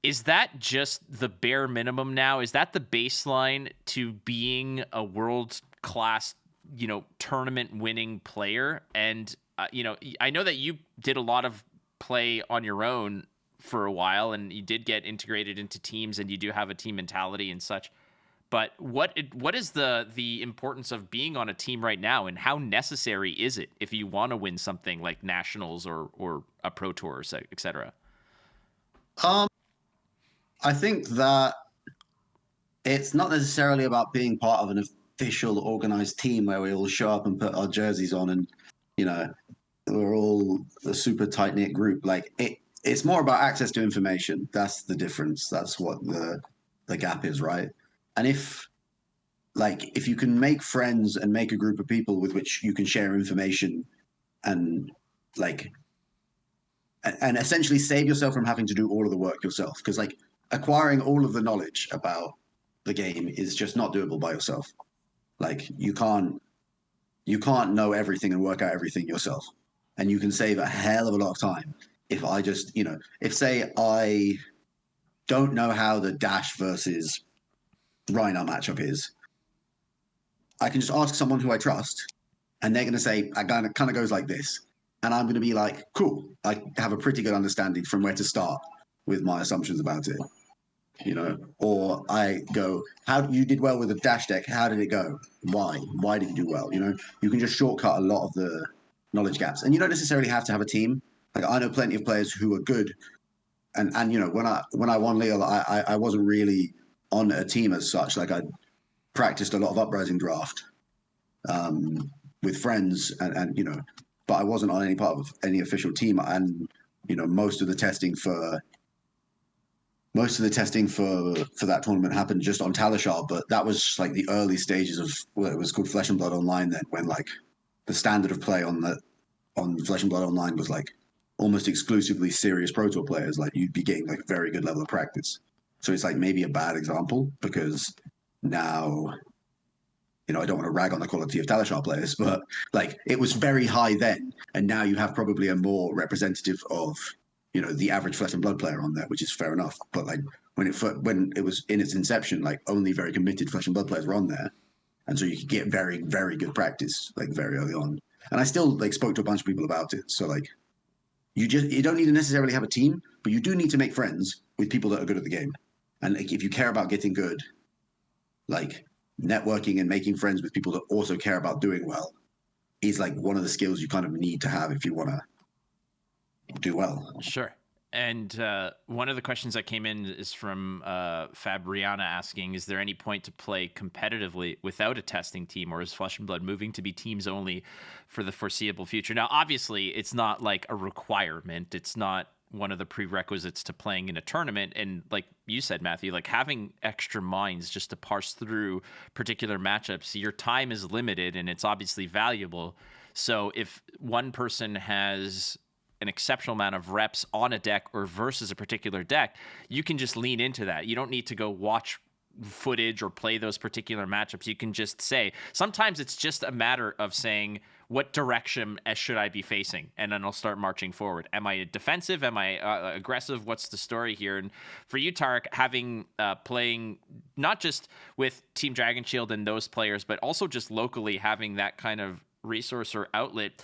is that just the bare minimum now? Is that the baseline to being a world-class, tournament-winning player? And, I know that you did a lot of play on your own for a while, and you did get integrated into teams, and you do have a team mentality and such. But what is the importance of being on a team right now, and how necessary is it if you want to win something like nationals or a pro tour, et cetera? I think that it's not necessarily about being part of an official organized team where we all show up and put our jerseys on and, we're all a super tight knit group. Like it's more about access to information. That's the difference. That's what the gap is, right? And if you can make friends and make a group of people with which you can share information and and essentially save yourself from having to do all of the work yourself, because acquiring all of the knowledge about the game is just not doable by yourself. You can't know everything and work out everything yourself. And you can save a hell of a lot of time if I just, if say I don't know how the Dash versus Rhino matchup is, I can just ask someone who I trust, and they're going to say, it kind of goes like this. And I'm going to be like, cool, I have a pretty good understanding from where to start with my assumptions about it. Or I go, how you did well with the Dash deck. How did it go? Why did you do well? You can just shortcut a lot of the knowledge gaps, and you don't necessarily have to have a team. I know plenty of players who are good, and when I won Leal, I wasn't really on a team as such. I practiced a lot of Uprising draft with friends, and but I wasn't on any part of any official team, and most of the testing for that tournament happened just on Talishar, but that was the early stages of what it was called Flesh and Blood Online then, when the standard of play on Flesh and Blood Online was almost exclusively serious Pro Tour players. You'd be getting very good level of practice. So it's maybe a bad example, because now, I don't want to rag on the quality of Talishar players, but it was very high then, and now you have probably a more representative of the average Flesh and Blood player on there, which is fair enough. But when it was in its inception, only very committed Flesh and Blood players were on there, and so you could get very, very good practice very early on. And I still spoke to a bunch of people about it. So you don't need to necessarily have a team, but you do need to make friends with people that are good at the game. And if you care about getting good, networking and making friends with people that also care about doing well is one of the skills you kind of need to have if you want to do well. Sure. And one of the questions that came in is from Fabriana asking, is there any point to play competitively without a testing team, or is Flesh and Blood moving to be teams only for the foreseeable future? Now, obviously, it's not a requirement. It's not one of the prerequisites to playing in a tournament. And like you said, Matthew, having extra minds just to parse through particular matchups, your time is limited and it's obviously valuable. So if one person has an exceptional amount of reps on a deck or versus a particular deck, you can just lean into that. You don't need to go watch footage or play those particular matchups. You can just say, sometimes it's just a matter of saying, what direction should I be facing? And then I'll start marching forward. Am I defensive? Am I aggressive? What's the story here? And for you, Tariq, having playing not just with Team Dragon Shield and those players, but also just locally having that kind of resource or outlet,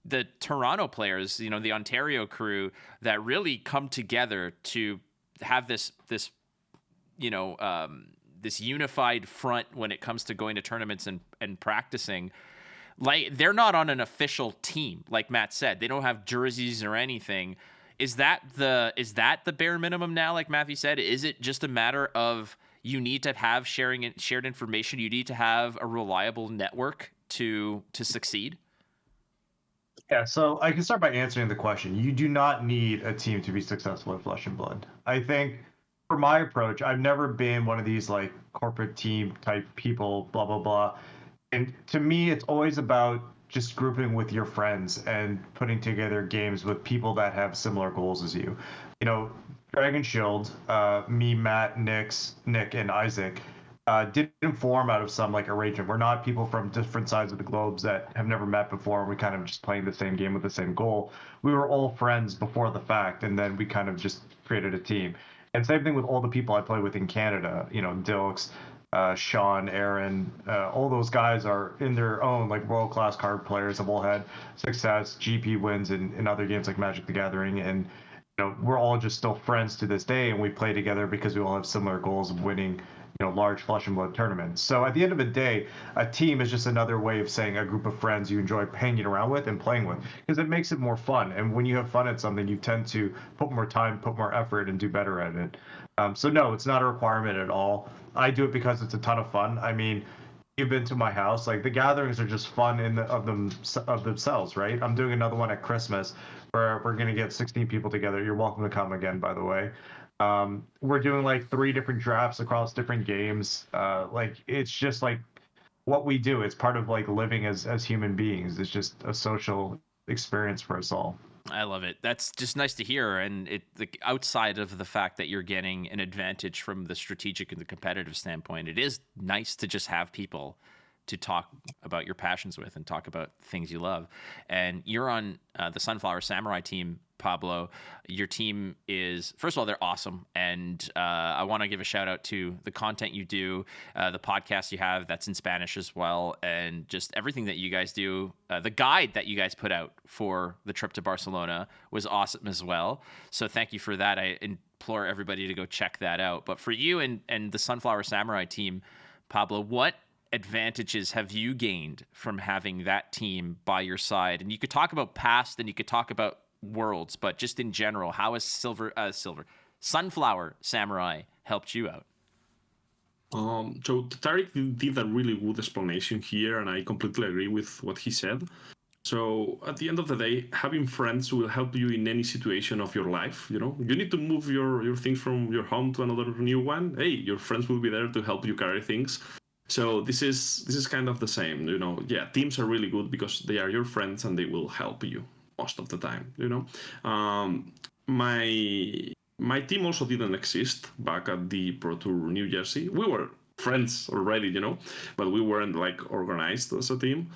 the Toronto players, the Ontario crew that really come together to have this unified front when it comes to going to tournaments and practicing. They're not on an official team, like Matt said. They don't have jerseys or anything. Is that the bare minimum now, like Matthew said? Is it just a matter of you need to have shared information? You need to have a reliable network to succeed? Yeah, so I can start by answering the question. You do not need a team to be successful in Flesh and Blood. I think for my approach, I've never been one of these corporate team type people, blah, blah, blah. And to me, it's always about just grouping with your friends and putting together games with people that have similar goals as you. You know, Dragon Shield, me, Matt, Nick, and Isaac didn't form out of some like arrangement. We're not people from different sides of the globes that have never met before. We kind of just playing the same game with the same goal. We were all friends before the fact, and then we kind of just created a team. And same thing with all the people I play with in Canada. You know, Dilks, Sean, Aaron, all those guys are in their own like world-class card players, have all had success, GP wins in other games like Magic the Gathering, and you know we're all just still friends to this day, and we play together because we all have similar goals of winning, you know, large Flesh and Blood tournaments. So at the end of the day, a team is just another way of saying a group of friends you enjoy hanging around with and playing with, because it makes it more fun. And when you have fun at something, you tend to put more time, put more effort, and do better at it. So no, it's not a requirement at all. I do it because it's a ton of fun. I mean, you've been to my house. Like the gatherings are just fun of themselves, right? I'm doing another one at Christmas where we're gonna get 16 people together. You're welcome to come again, by the way. We're doing like 3 different drafts across different games. Like it's just like what we do. It's part of like living as human beings. It's just a social experience for us all. I love it. That's just nice to hear. And outside of the fact that you're getting an advantage from the strategic and the competitive standpoint, it is nice to just have people to talk about your passions with and talk about things you love. And you're on the Sunflower Samurai team, Pablo. Your team is, first of all, they're awesome. And I want to give a shout out to the content you do, the podcast you have that's in Spanish as well, and just everything that you guys do. The guide that you guys put out for the trip to Barcelona was awesome as well. So thank you for that. I implore everybody to go check that out. But for you and the Sunflower Samurai team, Pablo, what advantages have you gained from having that team by your side? And you could talk about past and you could talk about worlds, but just in general, how has Sunflower Samurai helped you out? So Tariq did a really good explanation here, and I completely agree with what he said. So at the end of the day, having friends will help you in any situation of your life. You know, you need to move your things from your home to another new one. Hey, your friends will be there to help you carry things. So this is kind of the same. You know, yeah, teams are really good because they are your friends and they will help you most of the time. You know, my team also didn't exist back at the Pro Tour New Jersey. We were friends already, you know, but we weren't like organized as a team.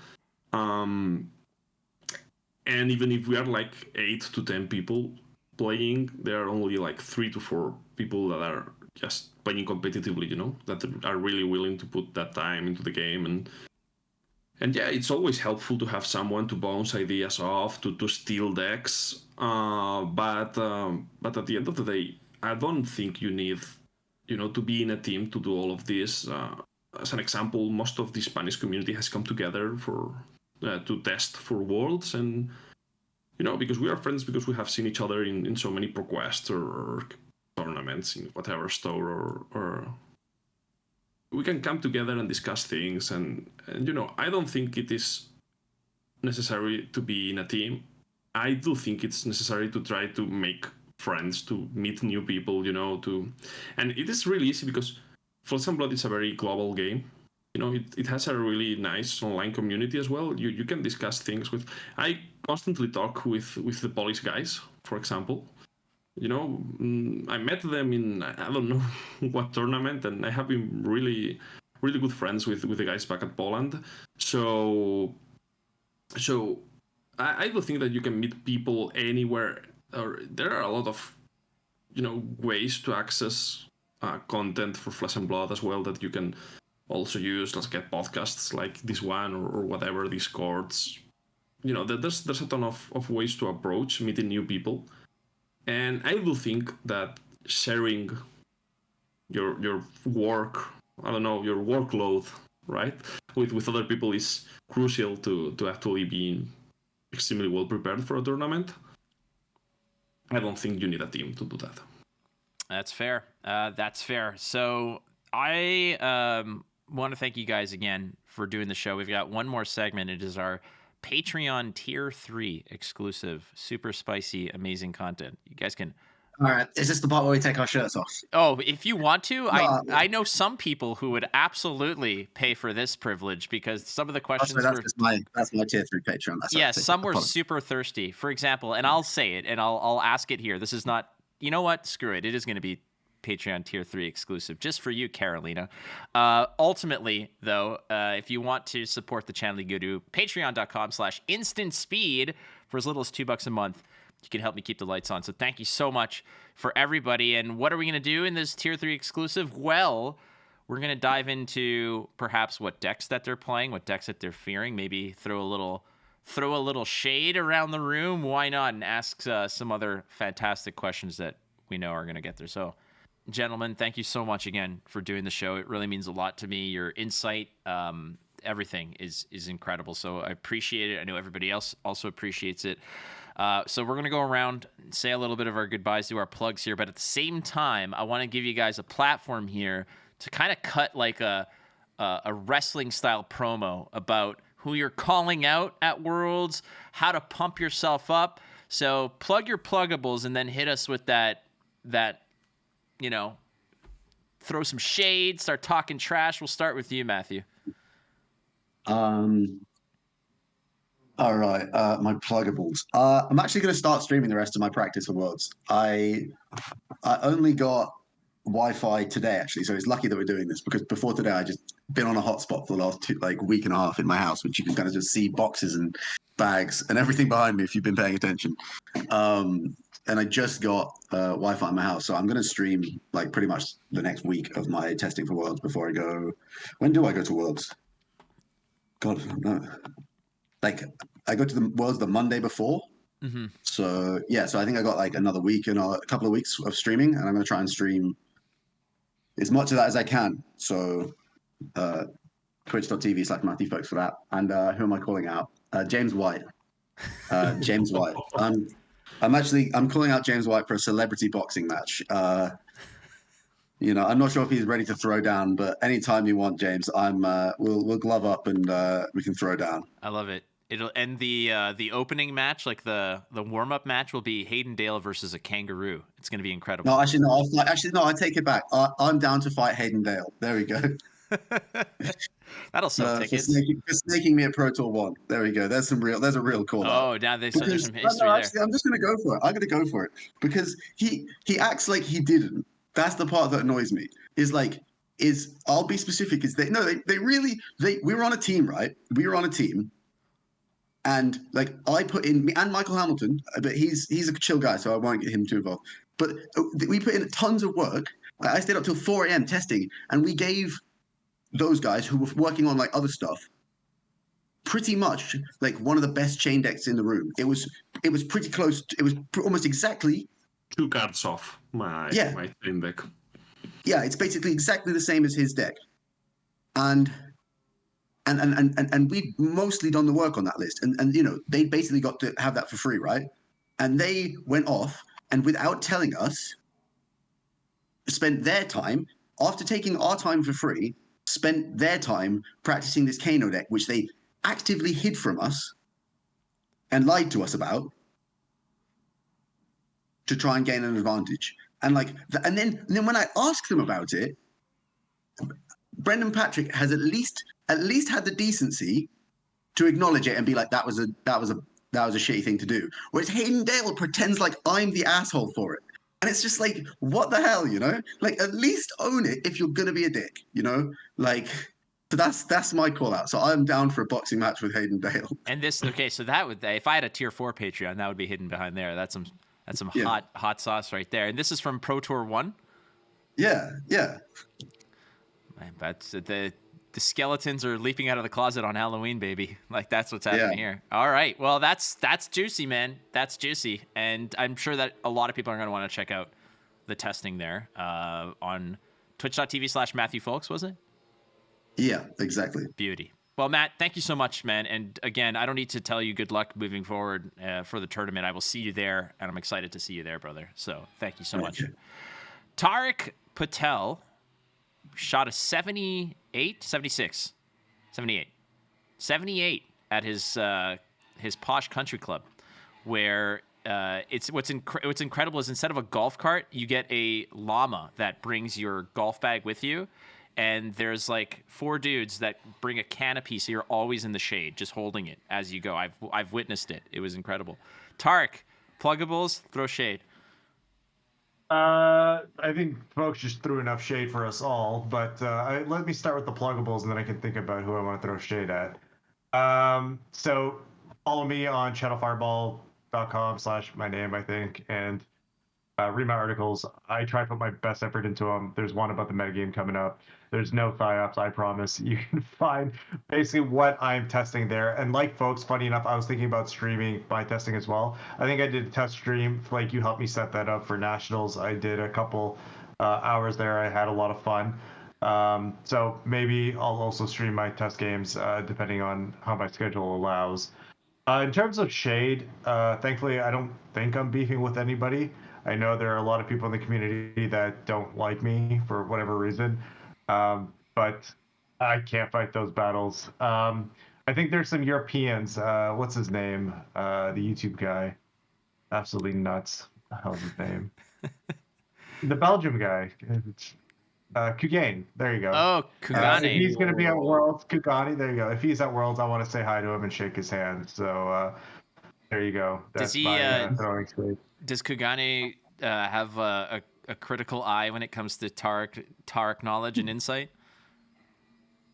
And even if we are like 8 to 10 people playing, there are only like 3 to 4 people that are just playing competitively, you know, that are really willing to put that time into the game. And yeah, it's always helpful to have someone to bounce ideas off, to steal decks. But at the end of the day, I don't think you need, you know, to be in a team to do all of this. As an example, most of the Spanish community has come together for to test for Worlds, and you know, because we are friends, because we have seen each other in so many ProQuests or tournaments in whatever store, or we can come together and discuss things. And you know, I don't think it is necessary to be in a team. I do think it's necessary to try to make friends, to meet new people, you know, and it is really easy because Flesh and Blood is a very global game. You know, it has a really nice online community as well. You can discuss things with. I constantly talk with the Polish guys, for example. You know, I met them in I don't know what tournament, and I have been really, really good friends with the guys back at Poland. So I do think that you can meet people anywhere. Or there are a lot of, you know, ways to access content for Flesh and Blood as well that you can also use. Let's get podcasts like this one or whatever, Discords. You know, there's a ton of ways to approach meeting new people. And I do think that sharing your work, I don't know, your workload, right, with other people is crucial to actually being extremely well prepared for a tournament. I don't think you need a team to do that. That's fair. That's fair. So I want to thank you guys again for doing the show. We've got one more segment. It is our Patreon Tier 3 exclusive, super spicy, amazing content. You guys can All right. Is this the part where we take our shirts off? Oh, if you want to, No. I know some people who would absolutely pay for this privilege because some of the questions Also, were that's my tier 3 Patreon. That's yeah, some were super thirsty. For example, and I'll say it and I'll ask it here. This is not, you know what? Screw it. It is going to be Patreon tier 3 exclusive just for you, Carolina. Ultimately, though, if you want to support the channel, you go to patreon.com/instantspeed for as little as $2 a month. You can help me keep the lights on. So thank you so much for everybody. And what are we going to do in this tier 3 exclusive? Well, we're going to dive into perhaps what decks that they're playing, what decks that they're fearing, maybe throw a little shade around the room. Why not? And ask some other fantastic questions that we know are going to get there. So, gentlemen, thank you so much again for doing the show. It really means a lot to me. Your insight, everything is incredible. So I appreciate it. I know everybody else also appreciates it. So we're going to go around and say a little bit of our goodbyes, do our plugs here. But at the same time, I want to give you guys a platform here to kind of cut like a wrestling style promo about who you're calling out at Worlds, how to pump yourself up. So plug your pluggables and then hit us with that, you know, throw some shade, start talking trash. We'll start with you, Matthew. All right, my pluggables. I'm actually going to start streaming the rest of my practice for Worlds. I only got Wi-Fi today, actually, so it's lucky that we're doing this because before today I just been on a hotspot for the last week and a half in my house, which you can kind of just see boxes and bags and everything behind me if you've been paying attention. And I just got Wi-Fi in my house, so I'm going to stream like pretty much the next week of my testing for Worlds before I go. When do I go to Worlds? God, no. Like I go to the Worlds the Monday before. Mm-hmm. So yeah, so I think I got like another week and a couple of weeks of streaming, and I'm going to try and stream as much of that as I can. So twitch.tv/Matthew Foulkes for that. And who am I calling out? James White. James White. I'm calling out James White for a celebrity boxing match. You know, I'm not sure if he's ready to throw down, but anytime you want, James, we'll glove up and we can throw down. I love it. It'll end the opening match, like the warm up match, will be Hayden Dale versus a kangaroo. It's going to be incredible. No, actually, no. I take it back. I'm down to fight Hayden Dale. There we go. That'll sell tickets. For snaking me at Pro Tour 1. There we go. There's a real call. Oh, now there's some history there. Actually, I'm just going to go for it. I'm going to go for it because he acts like he didn't. That's the part that annoys me. I'll be specific. We were on a team, right? We were on a team. And like I put in and Michael Hamilton, but he's a chill guy, so I won't get him too involved. But we put in tons of work. I stayed up till 4 a.m. testing, and we gave those guys who were working on like other stuff pretty much like one of the best chain decks in the room. It was pretty close. It was almost exactly 2 cards off my chain deck. Yeah, it's basically exactly the same as his deck, and we've mostly done the work on that list. And you know, they basically got to have that for free, right? And they went off and without telling us, spent their time, after taking our time for free, spent their time practicing this Kano deck, which they actively hid from us and lied to us about to try and gain an advantage. And then when I asked them about it, Brendan Patrick has at least had the decency to acknowledge it and be like, that was a shitty thing to do. Whereas Hayden Dale pretends like I'm the asshole for it. And it's just like, what the hell, you know? Like, at least own it if you're gonna be a dick, you know? Like, so that's my call out. So I'm down for a boxing match with Hayden Dale. And so that would, if I had a tier 4 Patreon, that would be hidden behind there. That's some hot sauce right there. And this is from Pro Tour 1? Yeah. Man, that's the skeletons are leaping out of the closet on Halloween, baby. Like, that's what's happening here. All right. Well, that's juicy, man. That's juicy. And I'm sure that a lot of people are going to want to check out the testing there on twitch.tv/Matthew Foulkes, was it? Yeah, exactly. Beauty. Well, Matt, thank you so much, man. And again, I don't need to tell you good luck moving forward for the tournament. I will see you there, and I'm excited to see you there, brother. So thank you so much. Tariq Patel shot a 78 at his Posh Country Club, where it's what's incredible is instead of a golf cart, you get a llama that brings your golf bag with you, and there's like 4 dudes that bring a canopy, so you're always in the shade, just holding it as you go. I've witnessed it. It was incredible. Tariq, pluggables, throw shade. I think folks just threw enough shade for us all, but let me start with the pluggables, and then I can think about who I want to throw shade at. So follow me on channelfireball.com/my name, I think, and read my articles. I try to put my best effort into them. There's one about the metagame coming up. There's no thigh-ups, I promise. You can find basically what I'm testing there. And like folks, funny enough, I was thinking about streaming my testing as well. I think I did a test stream. Like, you helped me set that up for Nationals. I did a couple hours there. I had a lot of fun. So maybe I'll also stream my test games depending on how my schedule allows. In terms of shade, thankfully, I don't think I'm beefing with anybody. I know there are a lot of people in the community that don't like me for whatever reason, but I can't fight those battles. I think there's some Europeans. What's his name? The YouTube guy. Absolutely nuts. What the hell's his name? The Belgium guy. Kugane. There you go. Oh, Kugane. If he's going to be at Worlds, Kugane, there you go. If he's at Worlds, I want to say hi to him and shake his hand. So there you go. That's my throwing shade. Does Kugane have a critical eye when it comes to Tariq knowledge and insight?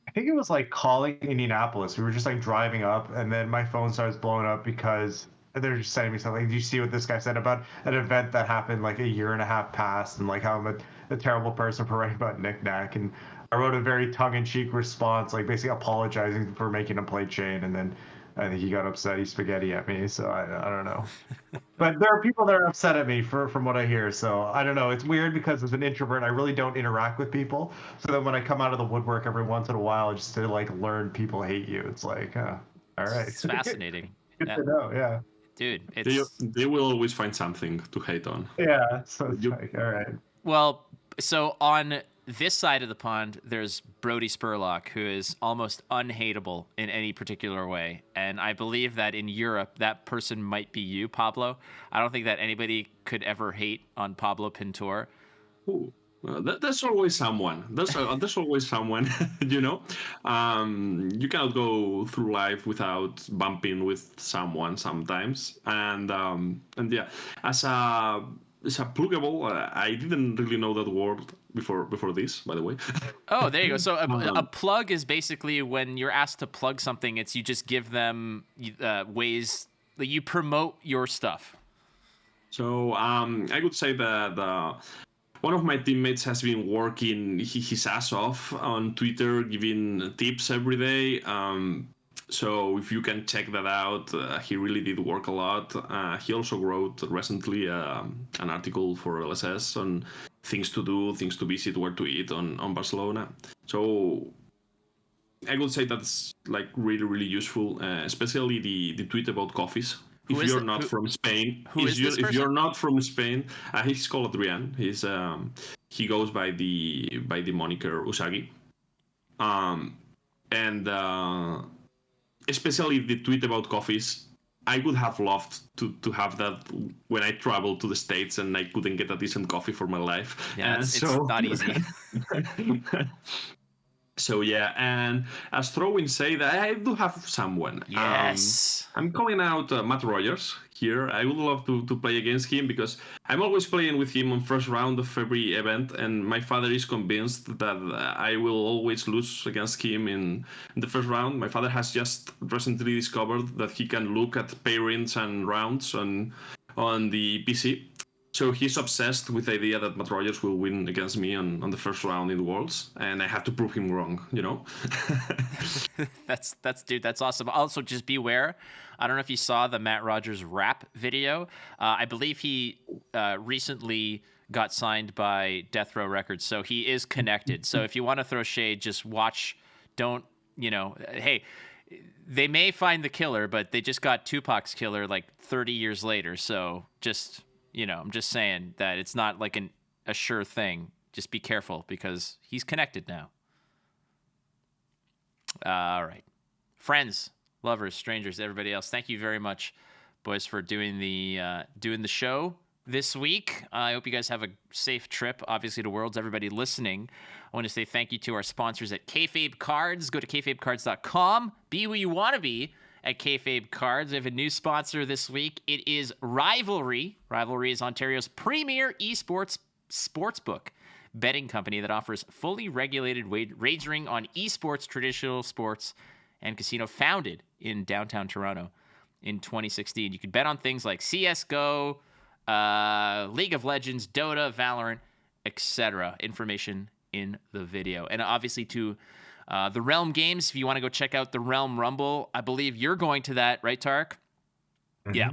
I think it was like calling Indianapolis. We were just like driving up, and then my phone starts blowing up because they're just sending me something. Do you see what this guy said about an event that happened like a year and a half past, and like how I'm a terrible person for writing about knick-knack? And I wrote a very tongue-in-cheek response, like basically apologizing for making him play Chain, and then I think he got upset. He spaghetti at me, so I don't know. But there are people that are upset at me from what I hear, so I don't know. It's weird because as an introvert, I really don't interact with people. So then when I come out of the woodwork every once in a while, just to like learn people hate you, it's like, all right. It's fascinating. Good to know, yeah. Dude, they will always find something to hate on. Yeah, so it's like, all right. Well, so on this side of the pond, there's Brody Spurlock, who is almost unhateable in any particular way. And I believe that in Europe, that person might be you, Pablo. I don't think that anybody could ever hate on Pablo Pintor. Ooh. There's always someone. There's always someone, you know. You cannot go through life without bumping with someone sometimes. And yeah, as a pluggable, I didn't really know that word before this, by the way. Oh, there you go. So a plug is basically when you're asked to plug something, it's you just give them ways that you promote your stuff. So I would say that one of my teammates has been working his ass off on Twitter, giving tips every day. So if you can check that out, he really did work a lot. He also wrote recently an article for LSS on things to do, things to visit, where to eat on Barcelona. So I would say that's like really, really useful, especially the tweet about coffees. If you're not from Spain, if you're not from Spain, he's called Adrian. He goes by the moniker Usagi, and especially the tweet about coffees. I would have loved to have that when I traveled to the States and I couldn't get a decent coffee for my life. Yeah, it's not easy. So yeah, and as Throwing said, I do have someone. Yes. I'm calling out Matt Rogers here. I would love to play against him because I'm always playing with him on first round of every event, and my father is convinced that I will always lose against him in the first round. My father has just recently discovered that he can look at pairings and rounds on the PC. So he's obsessed with the idea that Matt Rogers will win against me on the first round in the Worlds, and I have to prove him wrong, you know? That's awesome. Also, just beware. I don't know if you saw the Matt Rogers rap video. I believe he recently got signed by Death Row Records, so he is connected. So if you want to throw shade, just watch. Don't, hey, they may find the killer, but they just got Tupac's killer like 30 years later. So just... I'm just saying that it's not like a sure thing. Just be careful because he's connected now. All right. Friends, lovers, strangers, everybody else, thank you very much. boys, for doing the show this week. I hope you guys have a safe trip, obviously, to Worlds. Everybody listening, I want to say thank you to our sponsors at Kayfabe Cards. Go to kayfabecards.com. Be who you want to be at Kayfabe Cards. We have a new sponsor this week. It is Rivalry. Rivalry is Ontario's premier esports sportsbook betting company that offers fully regulated wagering on esports, traditional sports, and casino, founded in downtown Toronto in 2016. You can bet on things like CSGO, League of Legends, Dota, Valorant, etc. Information in the video. And obviously to the Realm Games, if you want to go check out the Realm Rumble, I believe you're going to that, right, Tariq? Mm-hmm. Yeah.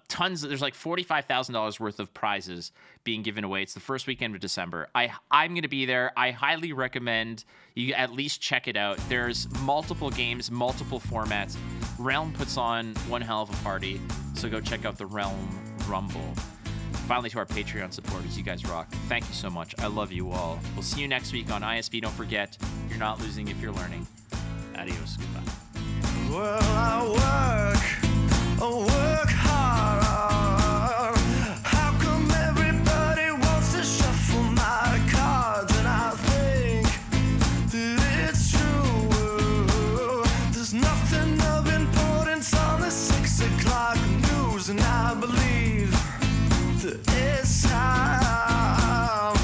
Tons. There's like $45,000 worth of prizes being given away. It's the first weekend of December. I'm going to be there. I highly recommend you at least check it out. There's multiple games, multiple formats. Realm puts on one hell of a party. So go check out the Realm Rumble. Finally, to our Patreon supporters, you guys rock. Thank you so much. I love you all. We'll see you next week on ISB. Don't forget, you're not losing if you're learning. Adios. Goodbye. Well, I work hard. How come everybody wants to shuffle my cards? And I think that it's true. There's nothing of importance on the 6 o'clock news, and I believe there is